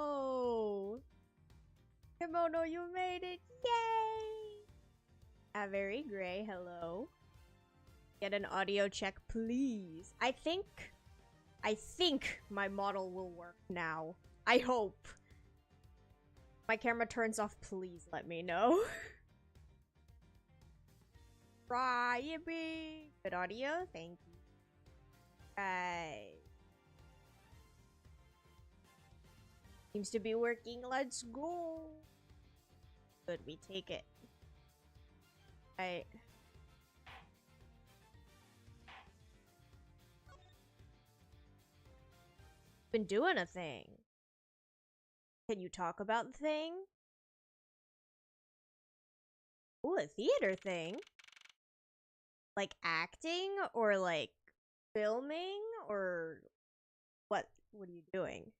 go! Kimono, you made it! Yay! Very Gray, hello. Get an audio check, please. I think my model will work now. I hope. My camera turns off, please let me know. Yippee! Good audio, thank you. Right. Seems to be working, let's go. Good, we take it. Right. Been doing a thing. Can you talk about the thing? Ooh, a theater thing? Like acting or like filming or what? What are you doing?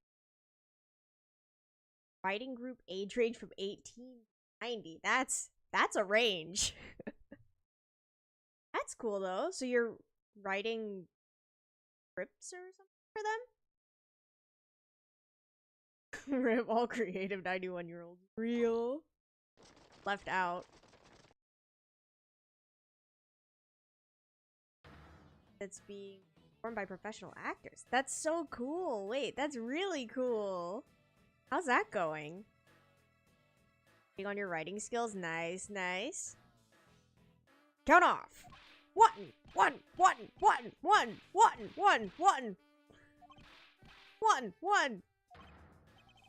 Writing group age range from 18 to 90. That's a range. That's cool though. So you're writing scripts or something for them? Rip all creative 91-year-olds. Real. Left out. That's being performed by professional actors. That's so cool. Wait, that's really cool. How's that going? Being on your writing skills? Nice, nice. Count off. One.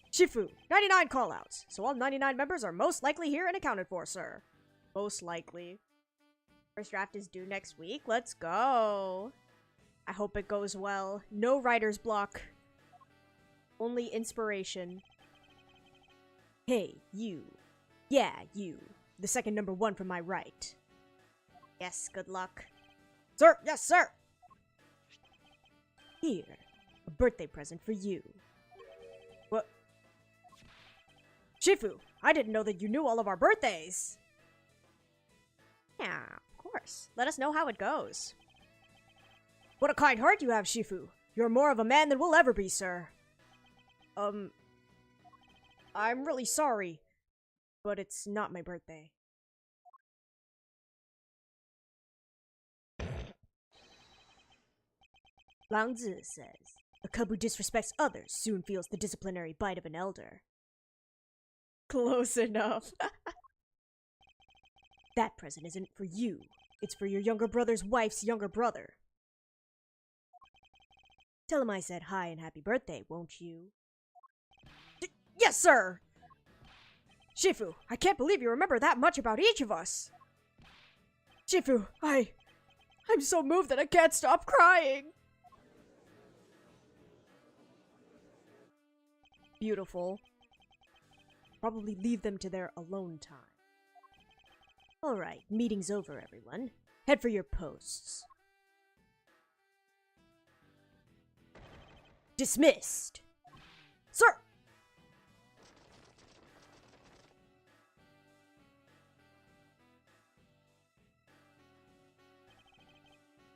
Shifu, 99 callouts. So all 99 members are most likely here and accounted for, sir. Most likely. First draft is due next week. Let's go. I hope it goes well. No writer's block. Only inspiration. Hey, you. Yeah, you. The second number 1 from my right. Yes, good luck. Sir! Yes, sir! Here. A birthday present for you. What? Shifu, I didn't know that you knew all of our birthdays. Yeah, of course. Let us know how it goes. What a kind heart you have, Shifu. You're more of a man than we'll ever be, sir. I'm really sorry, but it's not my birthday. Langzi says, a cub who disrespects others soon feels the disciplinary bite of an elder. Close enough. That present isn't for you. It's for your younger brother's wife's younger brother. Tell him I said hi and happy birthday, won't you? Yes, sir! Shifu, I can't believe you remember that much about each of us! Shifu, I'm so moved that I can't stop crying! Beautiful. Probably leave them to their alone time. Alright, meeting's over, everyone. Head for your posts. Dismissed! Sir!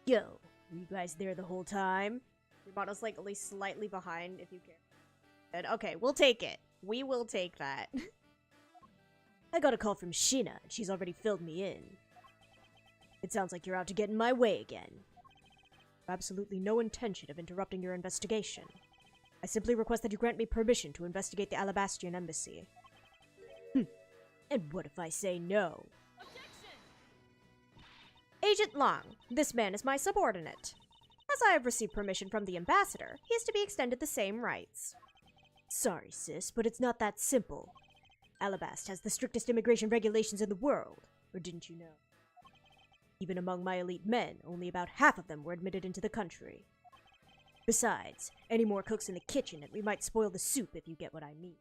Yo, were you guys there the whole time? Your model's like at least slightly behind if you care. Good. Okay, we'll take it. We will take that. I got a call from Shina, and she's already filled me in. It sounds like you're out to get in my way again. Absolutely no intention of interrupting your investigation. I simply request that you grant me permission to investigate the Alabastian embassy. And what if I say no? Objection! Agent Long, this man is my subordinate. As I have received permission from the ambassador, he is to be extended the same rights. Sorry, sis, but it's not that simple. Alabast has the strictest immigration regulations in the world, or didn't you know? Even among my elite men, only about half of them were admitted into the country. Besides, any more cooks in the kitchen and we might spoil the soup if you get what I mean.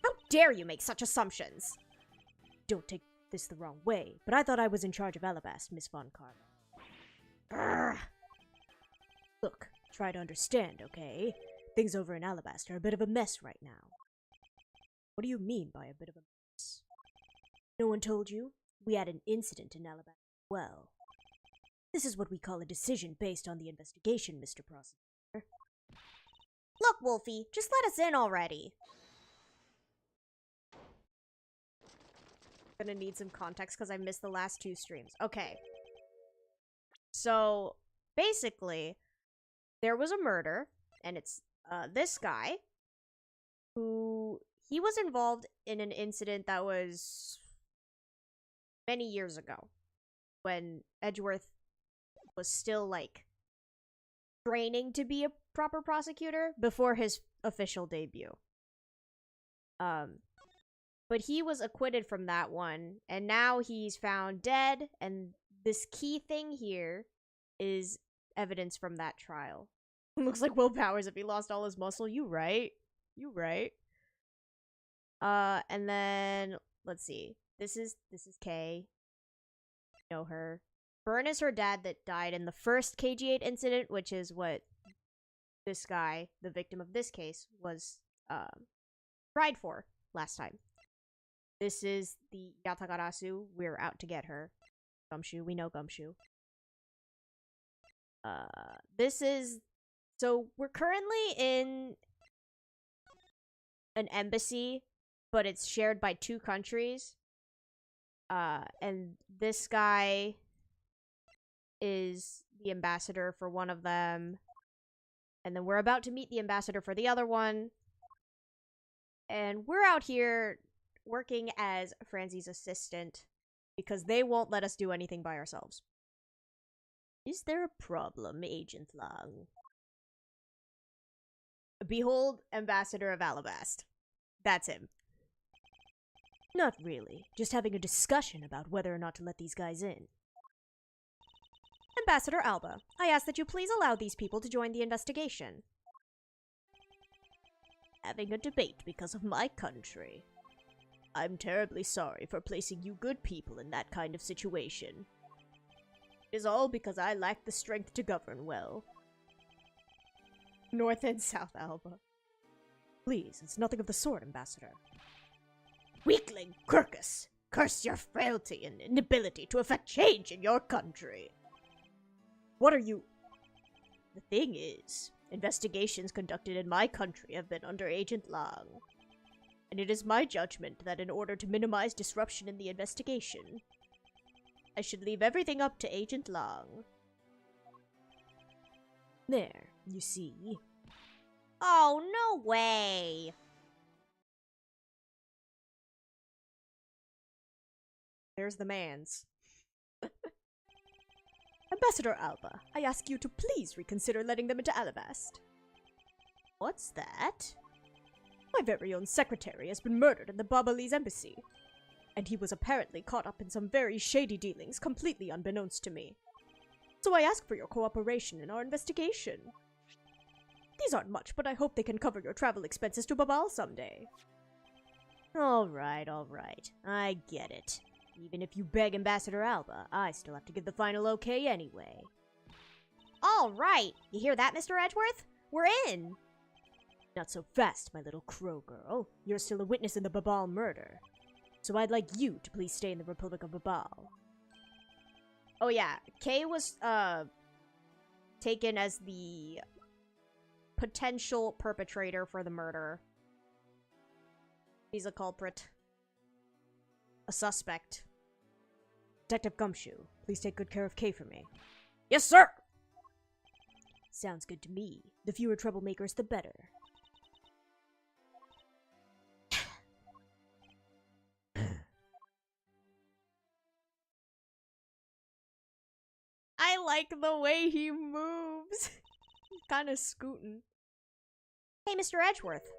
How dare you make such assumptions? Don't take this the wrong way, but I thought I was in charge of Alabast, Miss Von Carlo. Look, try to understand, okay? Things over in Alabast are a bit of a mess right now. What do you mean by a bit of a mess? No one told you? We had an incident in Alabast as well. This is what we call a decision based on the investigation, Mr. Prosecutor. Look, Wolfie, just let us in already. Gonna need some context because I missed the last 2 streams. Okay. So, basically, there was a murder, and it's this guy who he was involved in an incident that was many years ago when Edgeworth was still like training to be a proper prosecutor before his official debut. But he was acquitted from that one, and now he's found dead, and this key thing here is evidence from that trial. Looks like Will Powers if he lost all his muscle. You right. You right. And then let's see. This is Kay. You know her. Byrne is her dad that died in the first KG8 incident, which is what this guy, the victim of this case, was tried for last time. This is the Yatagarasu. We're out to get her. Gumshoe. We know Gumshoe. This is... So, we're currently in an embassy, but it's shared by 2 countries. And this guy is the ambassador for one of them. And then we're about to meet the ambassador for the other one. And we're out here working as Franzie's assistant because they won't let us do anything by ourselves. Is there a problem, Agent Lang? Behold, Ambassador of Alabast. That's him. Not really. Just having a discussion about whether or not to let these guys in. Ambassador Alba, I ask that you please allow these people to join the investigation. Having a debate because of my country. I'm terribly sorry for placing you good people in that kind of situation. It is all because I lack the strength to govern well. North and South Alba. Please, it's nothing of the sort, Ambassador. Weakling, Quirkus! Curse your frailty and inability to effect change in your country! What are you... The thing is, investigations conducted in my country have been under Agent Lang. And it is my judgment that in order to minimize disruption in the investigation, I should leave everything up to Agent Lang. There, you see. Oh, no way! There's the mans. Ambassador Alba, I ask you to please reconsider letting them into Alabast. What's that? My very own secretary has been murdered in the Babalese embassy. And he was apparently caught up in some very shady dealings, completely unbeknownst to me. So I ask for your cooperation in our investigation. These aren't much, but I hope they can cover your travel expenses to Babal someday. Alright. I get it. Even if you beg Ambassador Alba, I still have to give the final okay anyway. Alright! You hear that, Mr. Edgeworth? We're in! Not so fast, my little crow girl. You're still a witness in the Babal murder. So I'd like you to please stay in the Republic of Babal. Oh yeah, Kay was, taken as the potential perpetrator for the murder. He's a culprit. A suspect. Detective Gumshoe, please take good care of Kay for me. Yes, sir! Sounds good to me. The fewer troublemakers, the better. I like the way he moves. He's kind of scooting. Hey, Mr. Edgeworth.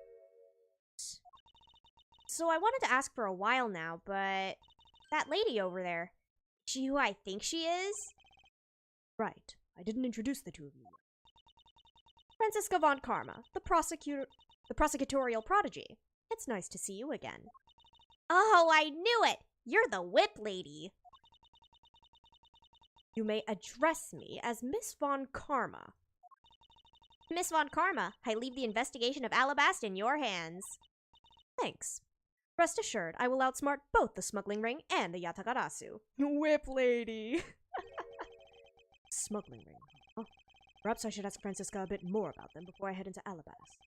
So I wanted to ask for a while now, but that lady over there, is she who I think she is? Right. I didn't introduce the two of you. Franziska von Karma, the prosecutorial prodigy. It's nice to see you again. Oh, I knew it! You're the whip lady. You may address me as Miss von Karma. Miss von Karma, I leave the investigation of Alabast in your hands. Thanks. Rest assured, I will outsmart both the smuggling ring and the Yatagarasu. Whip lady! Smuggling ring. Oh, perhaps I should ask Franziska a bit more about them before I head into Alabast.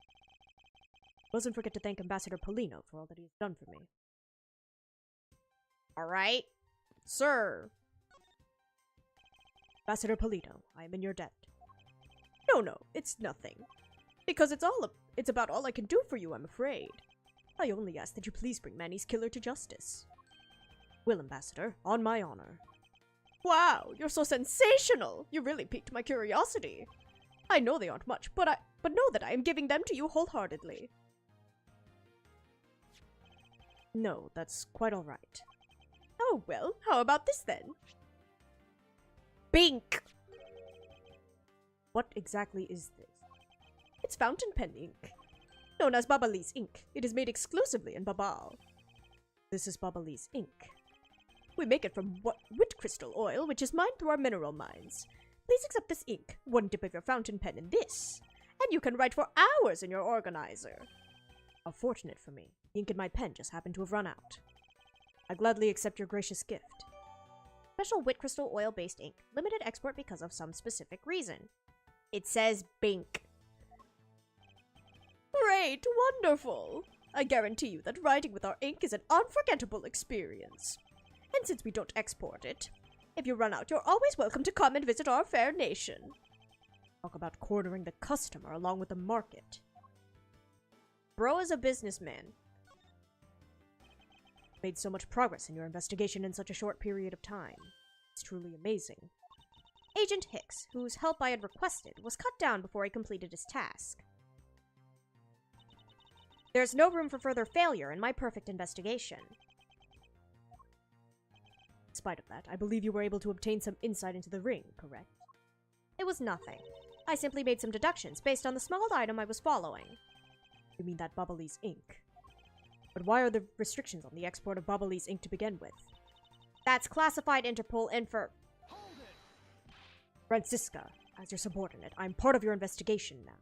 Mustn't forget to thank Ambassador Polino for all that he has done for me. Alright. Sir. Ambassador Polino, I am in your debt. No, it's nothing. Because it's about all I can do for you, I'm afraid. I only ask that you please bring Manny's killer to justice. Will, Ambassador, on my honor. Wow, you're so sensational! You really piqued my curiosity. I know they aren't much, but know that I am giving them to you wholeheartedly. No, that's quite alright. Oh, well, how about this then? Bink! What exactly is this? It's fountain pen ink. Known as Babali's ink, it is made exclusively in Babal. This is Babali's ink. We make it from wit crystal oil, which is mined through our mineral mines. Please accept this ink, one dip of your fountain pen in this, and you can write for hours in your organizer. How fortunate for me. The ink in my pen just happened to have run out. I gladly accept your gracious gift. Special wit crystal oil-based ink. Limited export because of some specific reason. It says Bink. Great! Wonderful! I guarantee you that writing with our ink is an unforgettable experience. And since we don't export it, if you run out, you're always welcome to come and visit our fair nation. Talk about cornering the customer along with the market. Bro is a businessman. Made so much progress in your investigation in such a short period of time. It's truly amazing. Agent Hicks, whose help I had requested, was cut down before he completed his task. There's no room for further failure in my perfect investigation. In spite of that, I believe you were able to obtain some insight into the ring, correct? It was nothing. I simply made some deductions based on the smuggled item I was following. You mean that Babali's ink? But why are there restrictions on the export of Babali's ink to begin with? That's classified Interpol info. Francisca, as your subordinate, I'm part of your investigation now.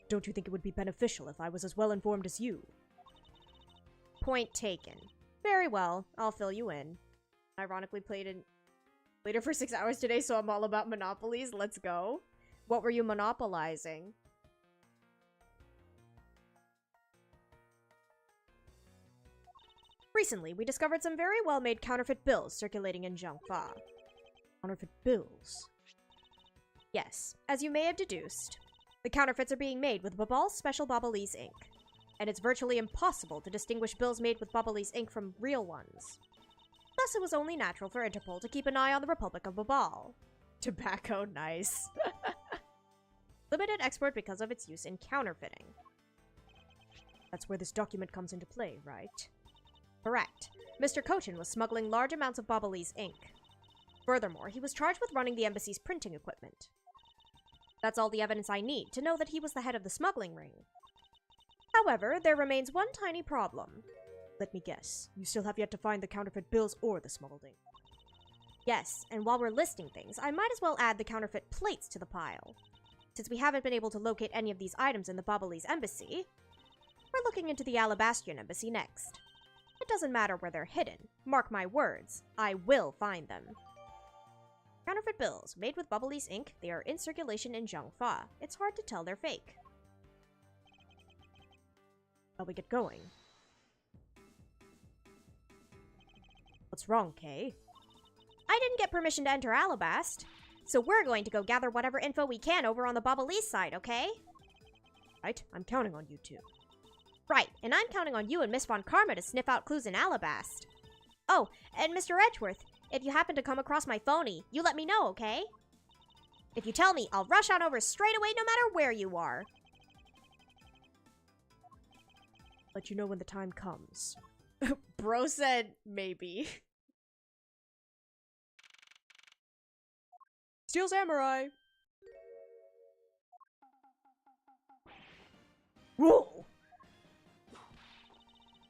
Don't you think it would be beneficial if I was as well informed as you? Point taken. Very well, I'll fill you in. Ironically played her for 6 hours today, so I'm all about monopolies. Let's go. What were you monopolizing? Recently, we discovered some very well-made counterfeit bills circulating in Zhangfa. Counterfeit bills? Yes, as you may have deduced, the counterfeits are being made with Babal's special Babali's ink, and it's virtually impossible to distinguish bills made with Babali's ink from real ones. Thus, it was only natural for Interpol to keep an eye on the Republic of Babal. Tobacco, nice. Limited export because of its use in counterfeiting. That's where this document comes into play, right? Correct. Mr. Cochin was smuggling large amounts of Babali's ink. Furthermore, he was charged with running the embassy's printing equipment. That's all the evidence I need to know that he was the head of the smuggling ring. However, there remains one tiny problem. Let me guess, you still have yet to find the counterfeit bills or the smuggled ink. Yes, and while we're listing things, I might as well add the counterfeit plates to the pile. Since we haven't been able to locate any of these items in the Babali's embassy, we're looking into the Alabastrian embassy next. It doesn't matter where they're hidden. Mark my words, I will find them. Counterfeit bills, made with Babali's ink, they are in circulation in Zhangfa. It's hard to tell they're fake. Shall we get going? What's wrong, Kay? I didn't get permission to enter Alabast, so we're going to go gather whatever info we can over on the Babali's side, okay? Right, I'm counting on you two. Right, and I'm counting on you and Miss Von Karma to sniff out clues in Alabast. Oh, and Mr. Edgeworth, if you happen to come across my phony, you let me know, okay? If you tell me, I'll rush on over straight away no matter where you are. Let you know when the time comes. Bro said maybe. Steel Samurai! Whoa!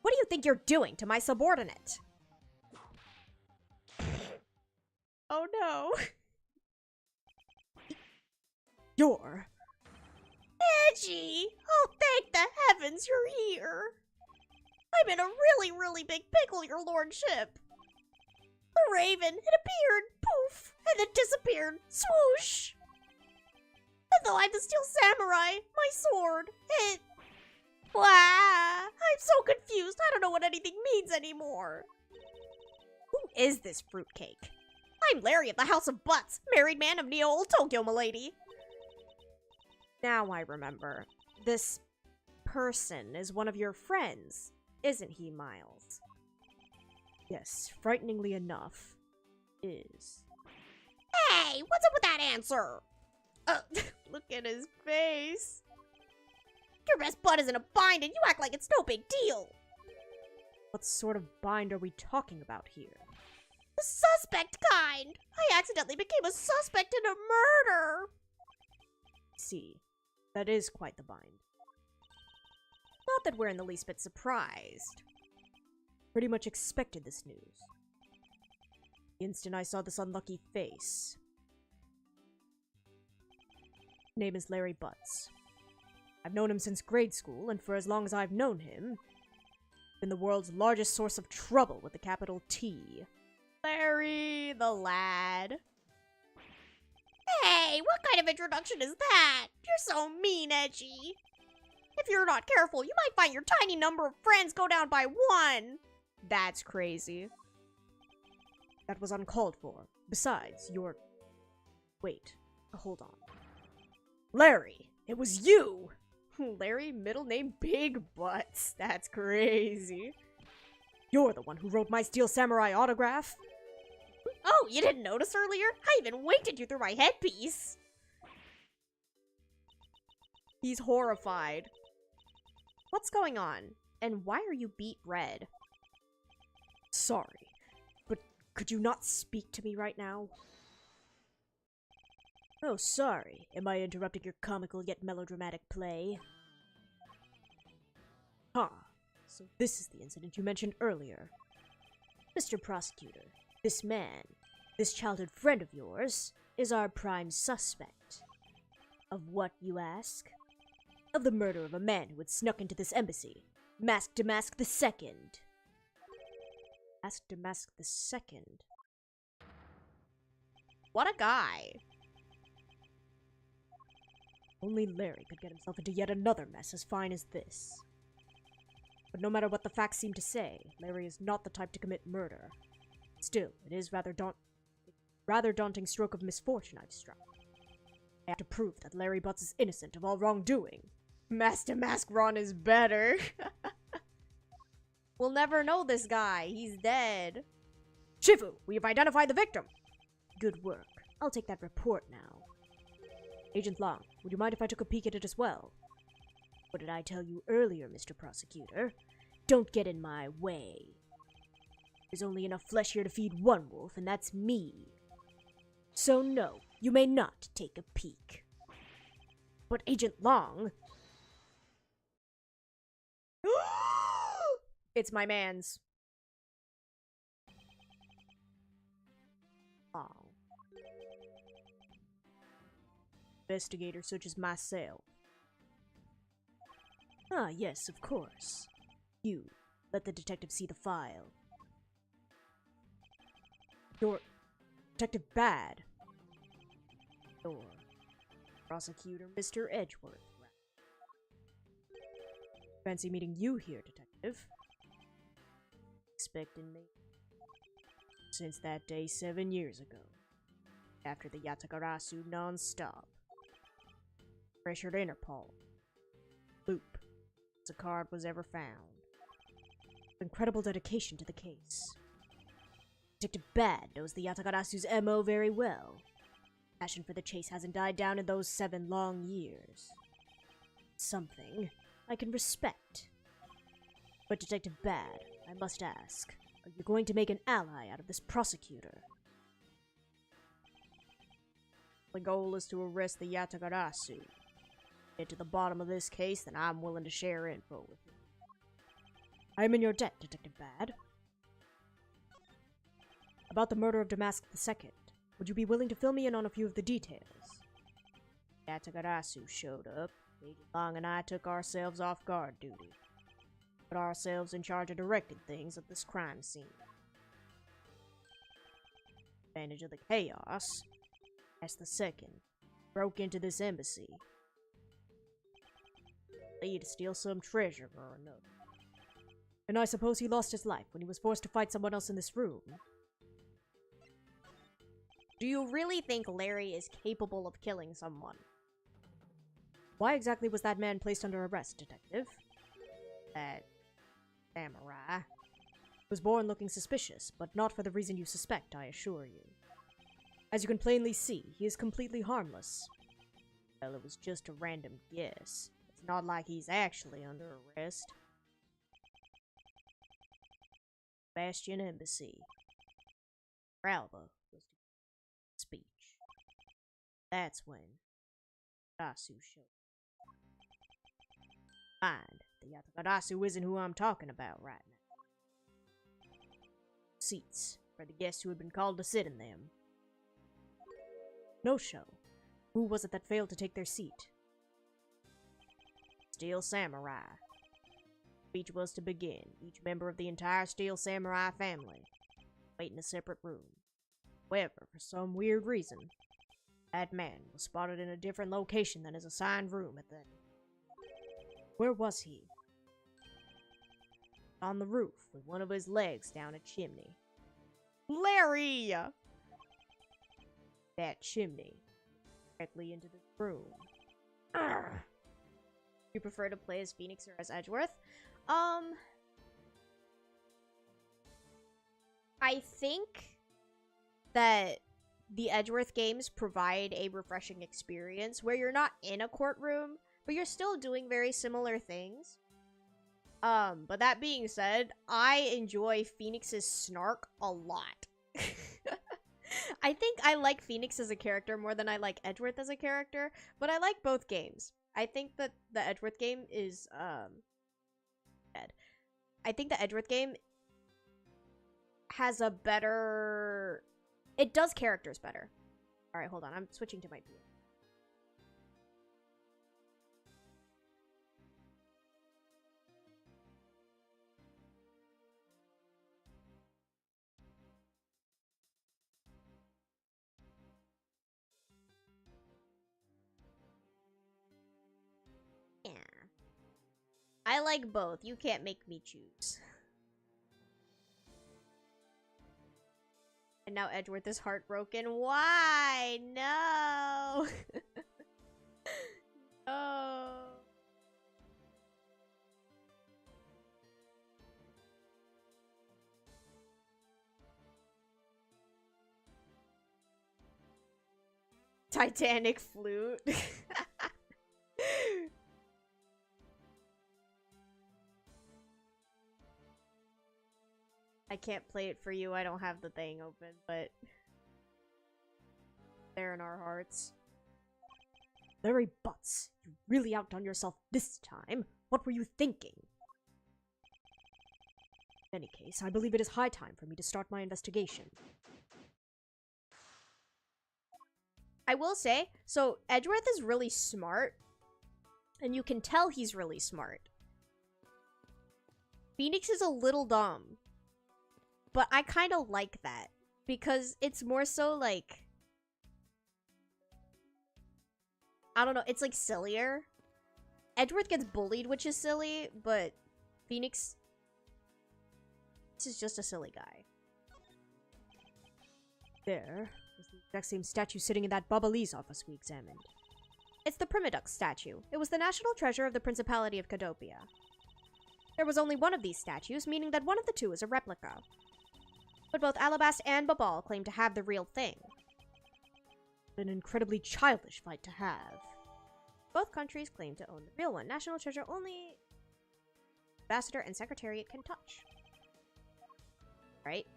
What do you think you're doing to my subordinate? Oh no. You're... Edgy! Oh, thank the heavens you're here! I'm in a really big pickle, your lordship! The raven, it appeared, poof, and then disappeared, swoosh! And though I'm the Steel Samurai, my sword, it... Wow, I'm so confused. I don't know what anything means anymore. Who is this fruitcake? I'm Larry of the House of Butts, married man of Neo-Old Tokyo, milady. Now I remember. This person is one of your friends, isn't he, Miles? Yes, frighteningly enough, is. Hey, what's up with that answer? Look at his face. Your best bud is in a bind and you act like it's no big deal. What sort of bind are we talking about here? The suspect kind. I accidentally became a suspect in a murder. See, that is quite the bind. Not that we're in the least bit surprised. Pretty much expected this news. The instant I saw this unlucky face. Name is Larry Butts. I've known him since grade school, and for as long as I've known him, been the world's largest source of trouble with a capital T. Larry, the lad. Hey, what kind of introduction is that? You're so mean, Edgy. If you're not careful, you might find your tiny number of friends go down by one. That's crazy. That was uncalled for. Besides, you're... Wait, hold on. Larry, it was you! Larry, middle name Big Butts. That's crazy. You're the one who wrote my Steel Samurai autograph? Oh, you didn't notice earlier? I even winked at you through my headpiece. He's horrified. What's going on? And why are you beet red? Sorry, but could you not speak to me right now? Oh, sorry. Am I interrupting your comical yet melodramatic play? Huh. So this is the incident you mentioned earlier. Mr. Prosecutor, this man, this childhood friend of yours, is our prime suspect. Of what, you ask? Of the murder of a man who had snuck into this embassy. Mask to Mask the Second. Mask to Mask the Second? What a guy. Only Larry could get himself into yet another mess as fine as this. But no matter what the facts seem to say, Larry is not the type to commit murder. Still, it is rather daunting stroke of misfortune I've struck. I have to prove that Larry Butts is innocent of all wrongdoing. Mask to Mask Ron is better. We'll never know this guy. He's dead. Shifu, we have identified the victim. Good work. I'll take that report now. Agent Long, would you mind if I took a peek at it as well? What did I tell you earlier, Mr. Prosecutor? Don't get in my way. There's only enough flesh here to feed one wolf, and that's me. So no, you may not take a peek. But Agent Long... It's my man's. Oh. Investigator such as myself. Ah, yes, of course. You, let the detective see the file. You're Detective Bad. Or Prosecutor Mr. Edgeworth. Fancy meeting you here, Detective. Expecting me? Since that day 7 years ago. After the Yatagarasu non-stop. Pressured Interpol. Loop. As a card was ever found. Incredible dedication to the case. Detective Bad knows the Yatagarasu's MO very well. Passion for the chase hasn't died down in those 7 long years. Something I can respect. But Detective Bad, I must ask, are you going to make an ally out of this prosecutor? The goal is to arrest the Yatagarasu. Get to the bottom of this case, then I'm willing to share info with you. I am in your debt, Detective Bad. About the murder of Damask II, would you be willing to fill me in on a few of the details? Yatagarasu showed up. Agent Long and I took ourselves off guard duty. Put ourselves in charge of directing things at this crime scene. Advantage of the chaos. S II broke into this embassy. Lee to steal some treasure or another. And I suppose he lost his life when he was forced to fight someone else in this room. Do you really think Larry is capable of killing someone? Why exactly was that man placed under arrest, Detective? That samurai was born looking suspicious, but not for the reason you suspect, I assure you. As you can plainly see, he is completely harmless. Well, it was just a random guess. It's not like he's actually under arrest. Bastion Embassy. Ralba was to speech. That's when Dasu showed. Mind, the Yatagarasu isn't who I'm talking about right now. Seats for the guests who had been called to sit in them. No show. Who was it that failed to take their seat? Steel Samurai. Speech was to begin. Each member of the entire Steel Samurai family wait in a separate room. However, for some weird reason, that man was spotted in a different location than his assigned room at the... Where was he? On the roof, with one of his legs down a chimney. Larry! That chimney. Directly into the room. Urgh. You prefer to play as Phoenix or as Edgeworth? I think that the Edgeworth games provide a refreshing experience where you're not in a courtroom, but you're still doing very similar things. But that being said, I enjoy Phoenix's snark a lot. I think I like Phoenix as a character more than I like Edgeworth as a character, but I like both games. I think that the Edgeworth game is, I think the Edgeworth game has a better... It does characters better. Alright, hold on. I'm switching to my view. Yeah. I like both. You can't make me choose. And now Edgeworth is heartbroken. Why? No! No. Titanic flute. I can't play it for you, I don't have the thing open, but... they're in our hearts. Larry Butts, you really outdone yourself this time. What were you thinking? In any case, I believe it is high time for me to start my investigation. I will say, so Edgeworth is really smart, and you can tell he's really smart. Phoenix is a little dumb. But I kind of like that, because it's more so like... I don't know, it's like sillier. Edgeworth gets bullied, which is silly, but Phoenix... This is just a silly guy. There was the exact same statue sitting in that Baba-Lee's office we examined. It's the Primadux statue. It was the national treasure of the Principality of Cadopia. There was only one of these statues, meaning that one of the two is a replica. But both Alabast and Babal claim to have the real thing. An incredibly childish fight to have. Both countries claim to own the real one. National treasure only Ambassador and Secretariat can touch. Right?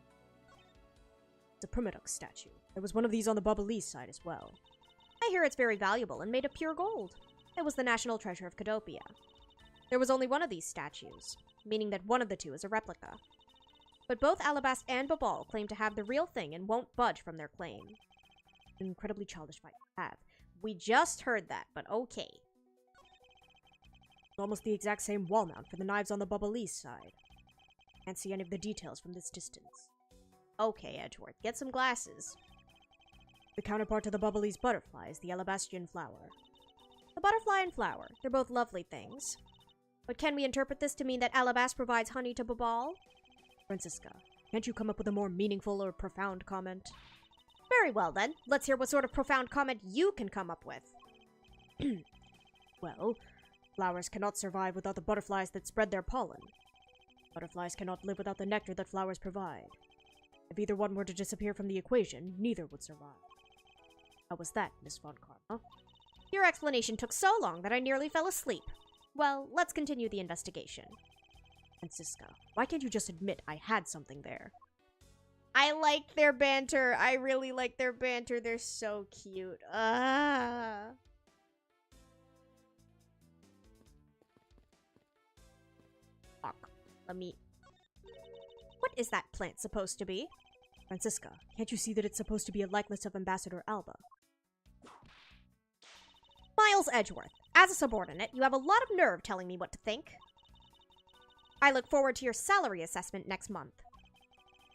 It's a Primadux statue. There was one of these on the Baba-Lee's side as well. I hear it's very valuable and made of pure gold. It was the national treasure of Cadopia. There was only one of these statues, meaning that one of the two is a replica. But both Alabast and Babal claim to have the real thing and won't budge from their claim. An incredibly childish fight to have. We just heard that, but okay. Almost the exact same wall mount for the knives on the Baba-Lee's side. Can't see any of the details from this distance. Okay, Edgeworth, get some glasses. The counterpart to the Baba-Lee's butterfly is the Alabastian flower. The butterfly and flower, they're both lovely things. But can we interpret this to mean that Alabast provides honey to Babal? Francisca, can't you come up with a more meaningful or profound comment? Very well, then. Let's hear what sort of profound comment you can come up with. Well, flowers cannot survive without the butterflies that spread their pollen. Butterflies cannot live without the nectar that flowers provide. If either one were to disappear from the equation, neither would survive. How was that, Miss Von Karma? Your explanation took so long that I nearly fell asleep. Well, let's continue the investigation. Francisca, why can't you just admit I had something there? I like their banter. I really like their banter. They're so cute. Fuck. Let me... What is that plant supposed to be? Francisca, can't you see that it's supposed to be a likeness of Ambassador Alba? Miles Edgeworth, as a subordinate, you have a lot of nerve telling me what to think. I look forward to your salary assessment next month.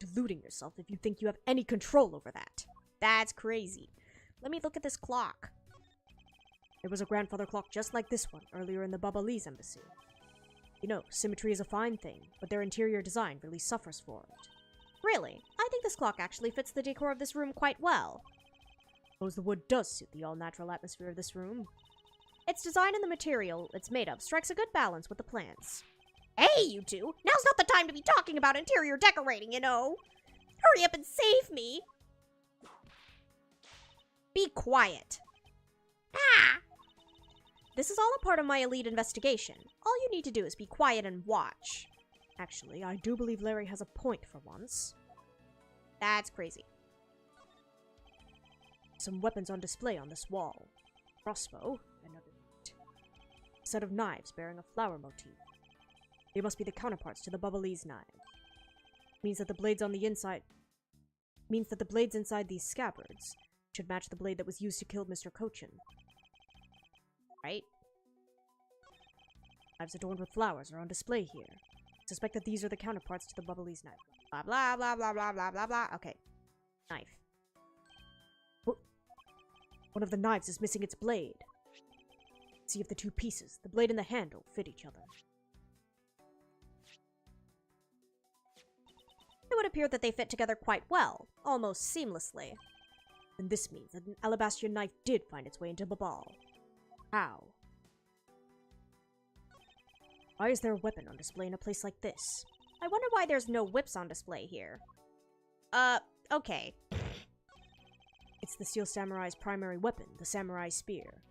Deluding yourself if you think you have any control over that. That's crazy. Let me look at this clock. There was a grandfather clock just like this one earlier in the Babalese embassy. You know, symmetry is a fine thing, but their interior design really suffers for it. Really? I think this clock actually fits the decor of this room quite well. Suppose the wood does suit the all-natural atmosphere of this room. Its design and the material it's made of strikes a good balance with the plants. Hey, you two! Now's not the time to be talking about interior decorating, you know! Hurry up and save me! Be quiet. Ah! This is all a part of my elite investigation. All you need to do is be quiet and watch. Actually, I do believe Larry has a point for once. That's crazy. Some weapons on display on this wall. Crossbow, another set of knives bearing a flower motif. They must be the counterparts to the Babalese knife. Means that the blades inside these scabbards should match the blade that was used to kill Mr. Cochin. Right? Knives adorned with flowers are on display here. Suspect that these are the counterparts to the Babalese knife. Blah blah blah blah blah blah blah blah. Okay. Knife. One of the knives is missing its blade. See if the two pieces, the blade and the handle, fit each other. It would appear that they fit together quite well, almost seamlessly. And this means that an alabaster knife did find its way into Babal. How? Why is there a weapon on display in a place like this? I wonder why there's no whips on display here. Okay. It's the Steel Samurai's primary weapon, the samurai spear.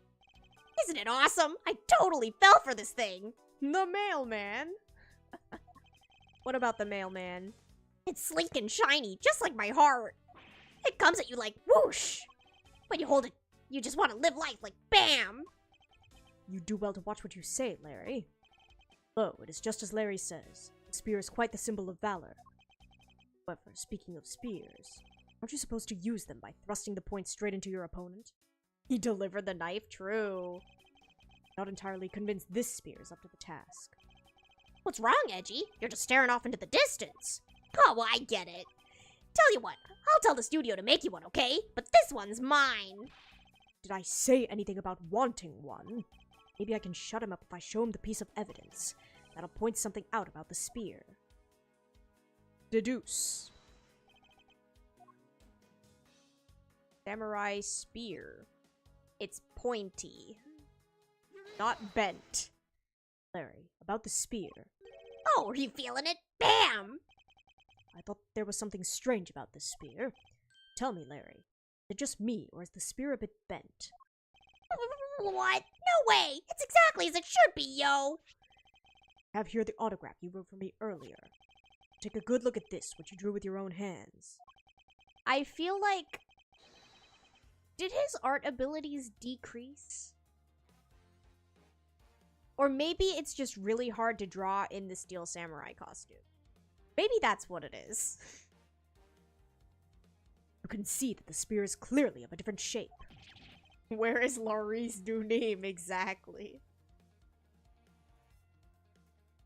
Isn't it awesome? I totally fell for this thing! The mailman! What about the mailman? It's sleek and shiny, just like my heart. It comes at you like whoosh! When you hold it, you just want to live life like BAM! You do well to watch what you say, Larry. Oh, it is just as Larry says. The spear is quite the symbol of valor. However, speaking of spears, aren't you supposed to use them by thrusting the point straight into your opponent? He delivered the knife? True. Not entirely convinced this spear is up to the task. What's wrong, Edgy? You're just staring off into the distance. Oh, I get it. Tell you what, I'll tell the studio to make you one, okay? But this one's mine. Did I say anything about wanting one? Maybe I can shut him up if I show him the piece of evidence. That'll point something out about the spear. Deduce. Samurai spear. It's pointy. Not bent. Larry, about the spear. Oh, are you feeling it? BAM! I thought there was something strange about this spear. Tell me, Larry. Is it just me, or is the spear a bit bent? What? No way! It's exactly as it should be, yo! I have here the autograph you wrote for me earlier. Take a good look at this, which you drew with your own hands. I feel like... Did his art abilities decrease? Or maybe it's just really hard to draw in the Steel Samurai costume. Maybe that's what it is. You can see that the spear is clearly of a different shape. Where is Laurie's new name exactly?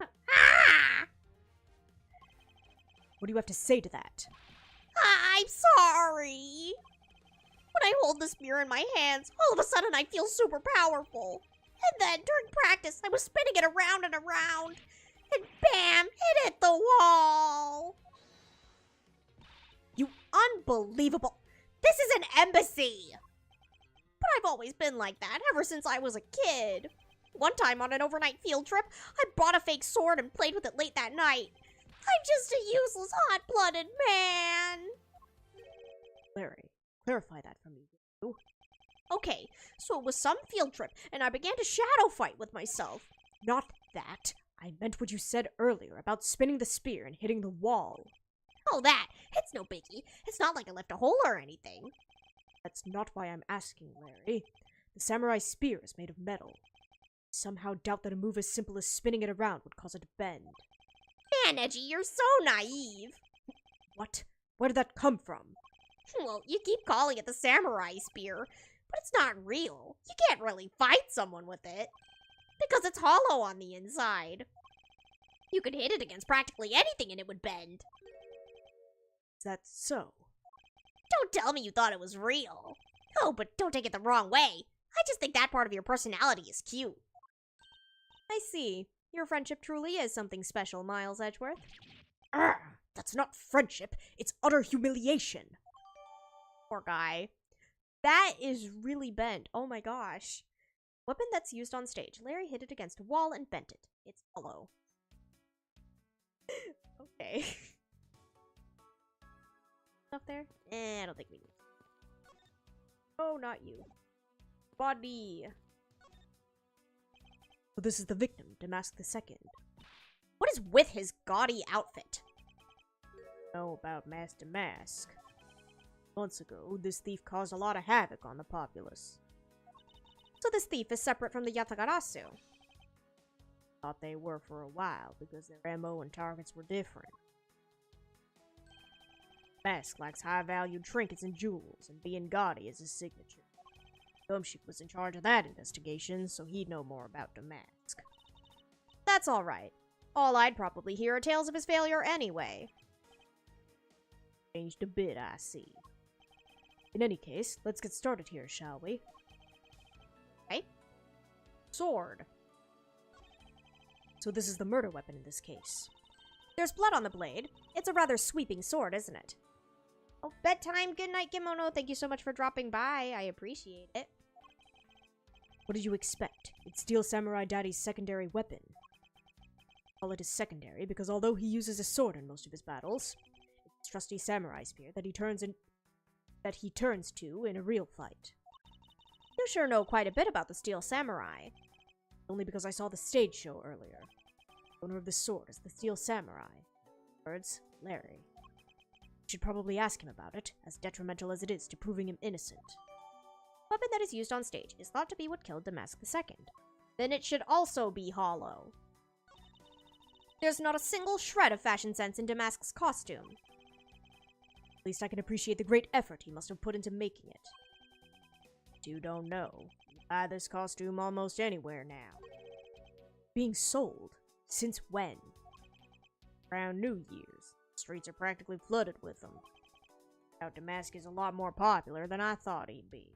Ah! What do you have to say to that? I'm sorry. When I hold the spear in my hands, all of a sudden I feel super powerful. And then, during practice, I was spinning it around and around. And bam! It hit the wall! You unbelievable... This is an embassy! But I've always been like that, ever since I was a kid. One time on an overnight field trip, I bought a fake sword and played with it late that night. I'm just a useless, hot-blooded man. Larry, clarify that for me, will you? Okay, so it was some field trip, and I began to shadow fight with myself. Not that. I meant what you said earlier about spinning the spear and hitting the wall. Oh, that. It's no biggie. It's not like I left a hole or anything. That's not why I'm asking, Larry. The samurai spear is made of metal. I somehow doubt that a move as simple as spinning it around would cause it to bend. Man, Edgy, you're so naive. What? Where did that come from? Well, you keep calling it the samurai spear, but it's not real. You can't really fight someone with it. Because it's hollow on the inside. You could hit it against practically anything and it would bend. Is that so? Don't tell me you thought it was real. Oh, but don't take it the wrong way. I just think that part of your personality is cute. I see. Your friendship truly is something special, Miles Edgeworth. That's not friendship. It's utter humiliation. Poor guy. That is really bent. Oh my gosh. Weapon that's used on stage. Larry hit it against a wall and bent it. It's hollow. Okay. Up there? I don't think we need. Oh, not you. Body. So this is the victim, Damask II. What is with his gaudy outfit? Know about Master Mask. Months ago, this thief caused a lot of havoc on the populace. So this thief is separate from the Yatagarasu? Thought they were for a while, because their MO and targets were different. Mask lacks high-valued trinkets and jewels, and being gaudy is his signature. Gumshoe was in charge of that investigation, so he'd know more about Damask. That's alright. All I'd probably hear are tales of his failure anyway. Changed a bit, I see. In any case, let's get started here, shall we? Okay. Sword. So this is the murder weapon in this case. There's blood on the blade. It's a rather sweeping sword, isn't it? Oh, bedtime. Good night, Kimono. Thank you so much for dropping by. I appreciate it. What did you expect? It's Steel Samurai Daddy's secondary weapon. I call it his secondary because although he uses a sword in most of his battles, it's his trusty samurai spear that he turns to in a real fight. You sure know quite a bit about the Steel Samurai. Only because I saw the stage show earlier. The owner of the sword is the Steel Samurai. Words, Larry. You should probably ask him about it, as detrimental as it is to proving him innocent. The weapon that is used on stage is thought to be what killed Damask II. Then it should also be hollow. There's not a single shred of fashion sense in Damask's costume. At least I can appreciate the great effort he must have put into making it. You don't know. You buy this costume almost anywhere now. Being sold? Since when? Around New Year's. The streets are practically flooded with them. Now Damask is a lot more popular than I thought he'd be.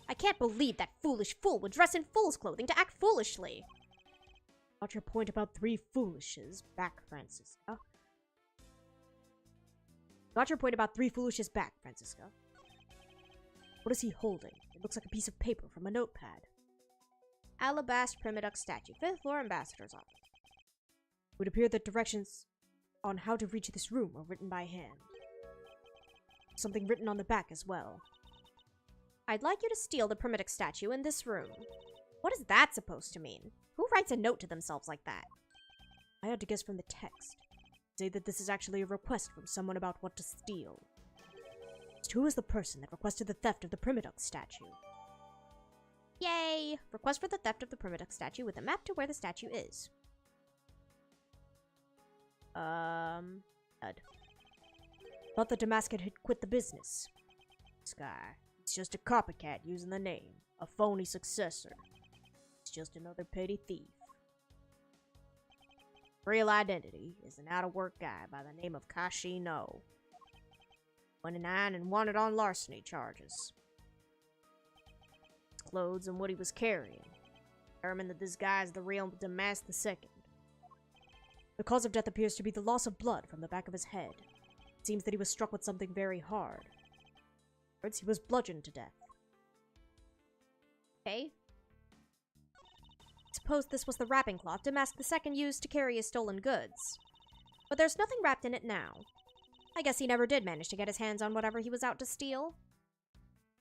I can't believe that foolish fool would dress in fool's clothing to act foolishly. Got your point about 3 foolishes back, Francisca. Got your point about 3 foolishes back, Francisca. What is he holding? It looks like a piece of paper from a notepad. Alabaster Primiduck statue, 5th floor ambassador's office. It would appear that directions on how to reach this room were written by hand. Something written on the back as well. I'd like you to steal the Primiduck statue in this room. What is that supposed to mean? Who writes a note to themselves like that? I had to guess from the text. Say that this is actually a request from someone about what to steal. Just who is the person that requested the theft of the Primiduck statue? Yay! Request for the theft of the Primiduck statue with a map to where the statue is. Thought that Damask had quit the business. This guy, he's just a copycat using the name. A phony successor. He's just another petty thief. Real identity is an out-of-work guy by the name of Kashi No. 29 and wanted on larceny charges. His clothes and what he was carrying. Determined that this guy is the real Damas II. The cause of death appears to be the loss of blood from the back of his head. It seems that he was struck with something very hard. He was bludgeoned to death. Okay. Suppose this was the wrapping cloth Damas II used to carry his stolen goods. But there's nothing wrapped in it now. I guess he never did manage to get his hands on whatever he was out to steal.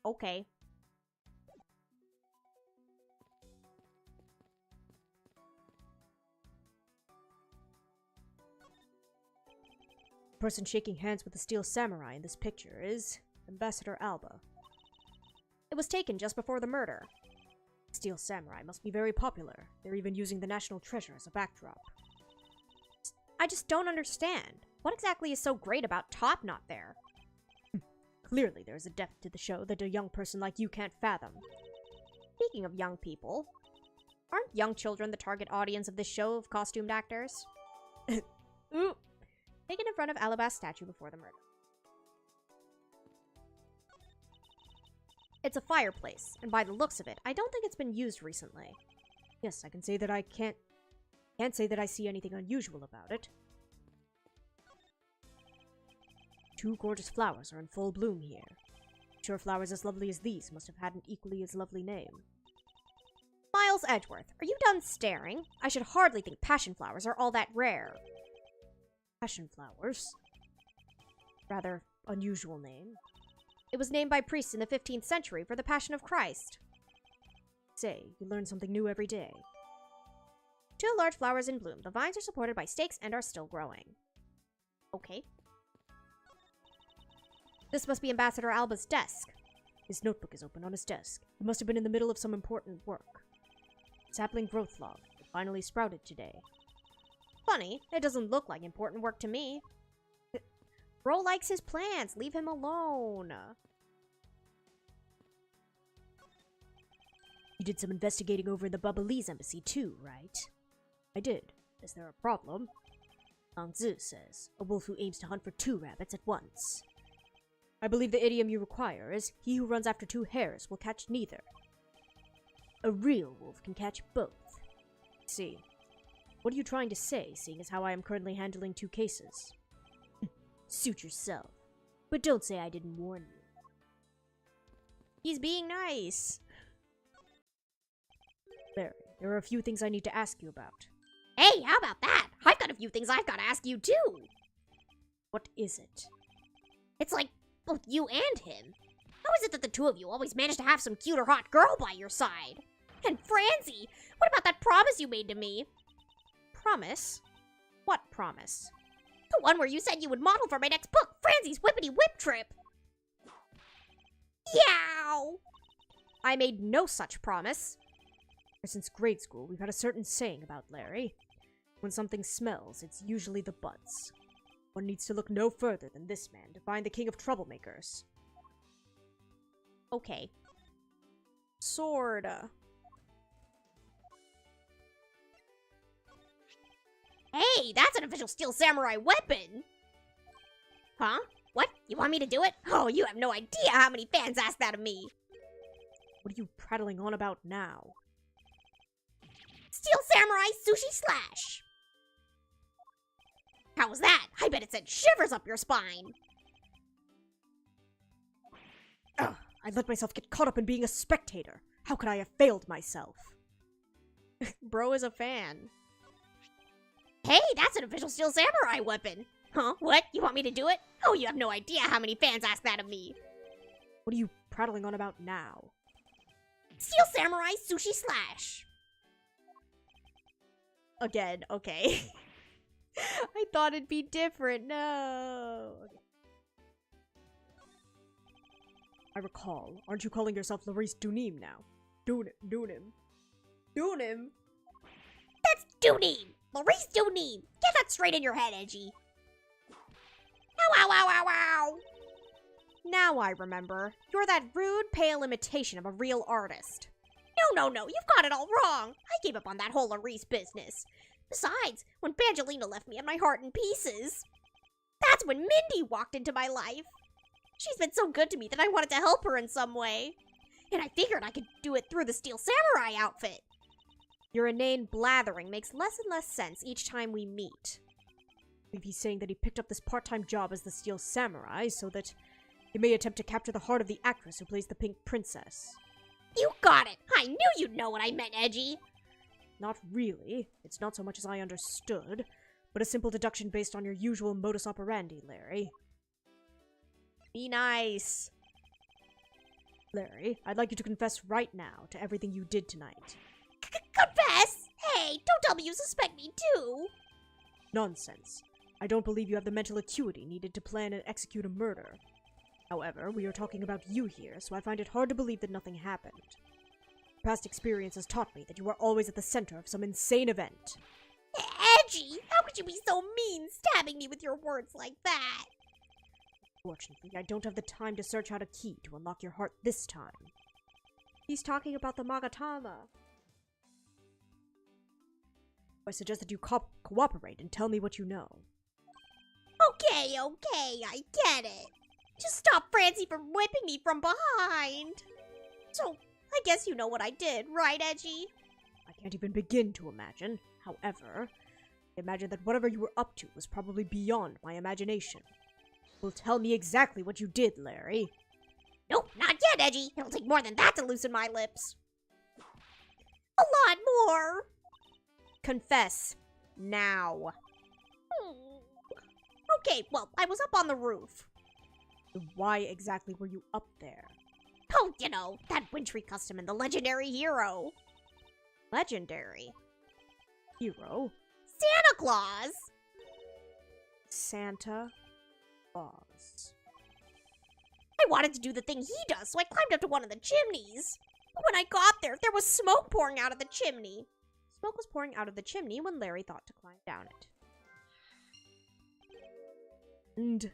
Okay. The person shaking hands with the steel samurai in this picture is Ambassador Alba. It was taken just before the murder. Steel samurai must be very popular. They're even using the national treasure as a backdrop. I just don't understand. What exactly is so great about Top not there? Clearly there is a depth to the show that a young person like you can't fathom. Speaking of young people, aren't young children the target audience of this show of costumed actors? Ooh. Taken in front of Alabast's statue before the murder. It's a fireplace, and by the looks of it, I don't think it's been used recently. Yes, I can say that I can't say that I see anything unusual about it. 2 gorgeous flowers are in full bloom here. I'm sure flowers as lovely as these must have had an equally as lovely name. Miles Edgeworth, are you done staring? I should hardly think passion flowers are all that rare. Passion flowers? Rather unusual name. It was named by priests in the 15th century for the Passion of Christ. Say, you learn something new every day. 2 large flowers in bloom. The vines are supported by stakes and are still growing. Okay. This must be Ambassador Alba's desk. His notebook is open on his desk. He must have been in the middle of some important work. Sapling growth log. It finally sprouted today. Funny, it doesn't look like important work to me. Bro likes his plants. Leave him alone. You did some investigating over in the Bubbalese embassy too, right? I did. Is there a problem? Zhu says, a wolf who aims to hunt for 2 rabbits at once. I believe the idiom you require is, he who runs after 2 hares will catch neither. A real wolf can catch both. See. What are you trying to say, seeing as how I am currently handling 2 cases? Suit yourself. But don't say I didn't warn you. He's being nice. Larry, there are a few things I need to ask you about. Hey, how about that? I've got a few things I've got to ask you too. What is it? It's like both you and him. How is it that the 2 of you always manage to have some cute or hot girl by your side? And Francie, what about that promise you made to me? Promise? What promise? The one where you said you would model for my next book, Francie's Whippity Whip Trip. Yow! I made no such promise. Since grade school, we've had a certain saying about Larry. When something smells, it's usually the butts. One needs to look no further than this man to find the king of troublemakers. Okay. Sorta. Hey, that's an official steel samurai weapon! Huh? What? You want me to do it? Oh, you have no idea how many fans ask that of me! What are you prattling on about now? Steel samurai sushi slash! How was that? I bet it sent shivers up your spine! Ugh, I let myself get caught up in being a spectator. How could I have failed myself? Bro is a fan. Hey, that's an official steel samurai weapon! Huh? What? You want me to do it? Oh, you have no idea how many fans ask that of me! What are you prattling on about now? Steel samurai sushi slash! Again, okay. I thought it'd be different, no! I recall, aren't you calling yourself Laurice Dunim now? Dunim. That's Dunim! Laurice Dunim! Get that straight in your head, Edgy! Ow, ow, ow, ow, ow! Now I remember. You're that rude, pale imitation of a real artist. No, you've got it all wrong! I gave up on that whole Laurice business. Besides, when Bangelina left me and my heart in pieces, that's when Mindy walked into my life. She's been so good to me that I wanted to help her in some way. And I figured I could do it through the Steel Samurai outfit. Your inane blathering makes less and less sense each time we meet. I believe he's saying that he picked up this part-time job as the Steel Samurai so that he may attempt to capture the heart of the actress who plays the Pink Princess. You got it! I knew you'd know what I meant, Edgy! Not really. It's not so much as I understood, but a simple deduction based on your usual modus operandi, Larry. Be nice. Larry, I'd like you to confess right now to everything you did tonight. Confess? Hey, don't tell me you suspect me too! Nonsense. I don't believe you have the mental acuity needed to plan and execute a murder. However, we are talking about you here, so I find it hard to believe that nothing happened. Past experience has taught me that you are always at the center of some insane event. Edgy! How could you be so mean, stabbing me with your words like that? Fortunately, I don't have the time to search out a key to unlock your heart this time. He's talking about the Magatama. I suggest that you cooperate and tell me what you know. Okay, I get it. Just stop Francie from whipping me from behind. So, I guess you know what I did, right, Edgy? I can't even begin to imagine. However, I imagine that whatever you were up to was probably beyond my imagination. Well, tell me exactly what you did, Larry. Nope, not yet, Edgy. It'll take more than that to loosen my lips. A lot more. Confess. Now. Okay, well, I was up on the roof. Why exactly were you up there? Oh, you know, that wintry custom and the legendary hero. Legendary? Hero? Santa Claus! Santa Claus. I wanted to do the thing he does, so I climbed up to one of the chimneys. But when I got there, there was smoke pouring out of the chimney. Smoke was pouring out of the chimney when Larry thought to climb down it. And...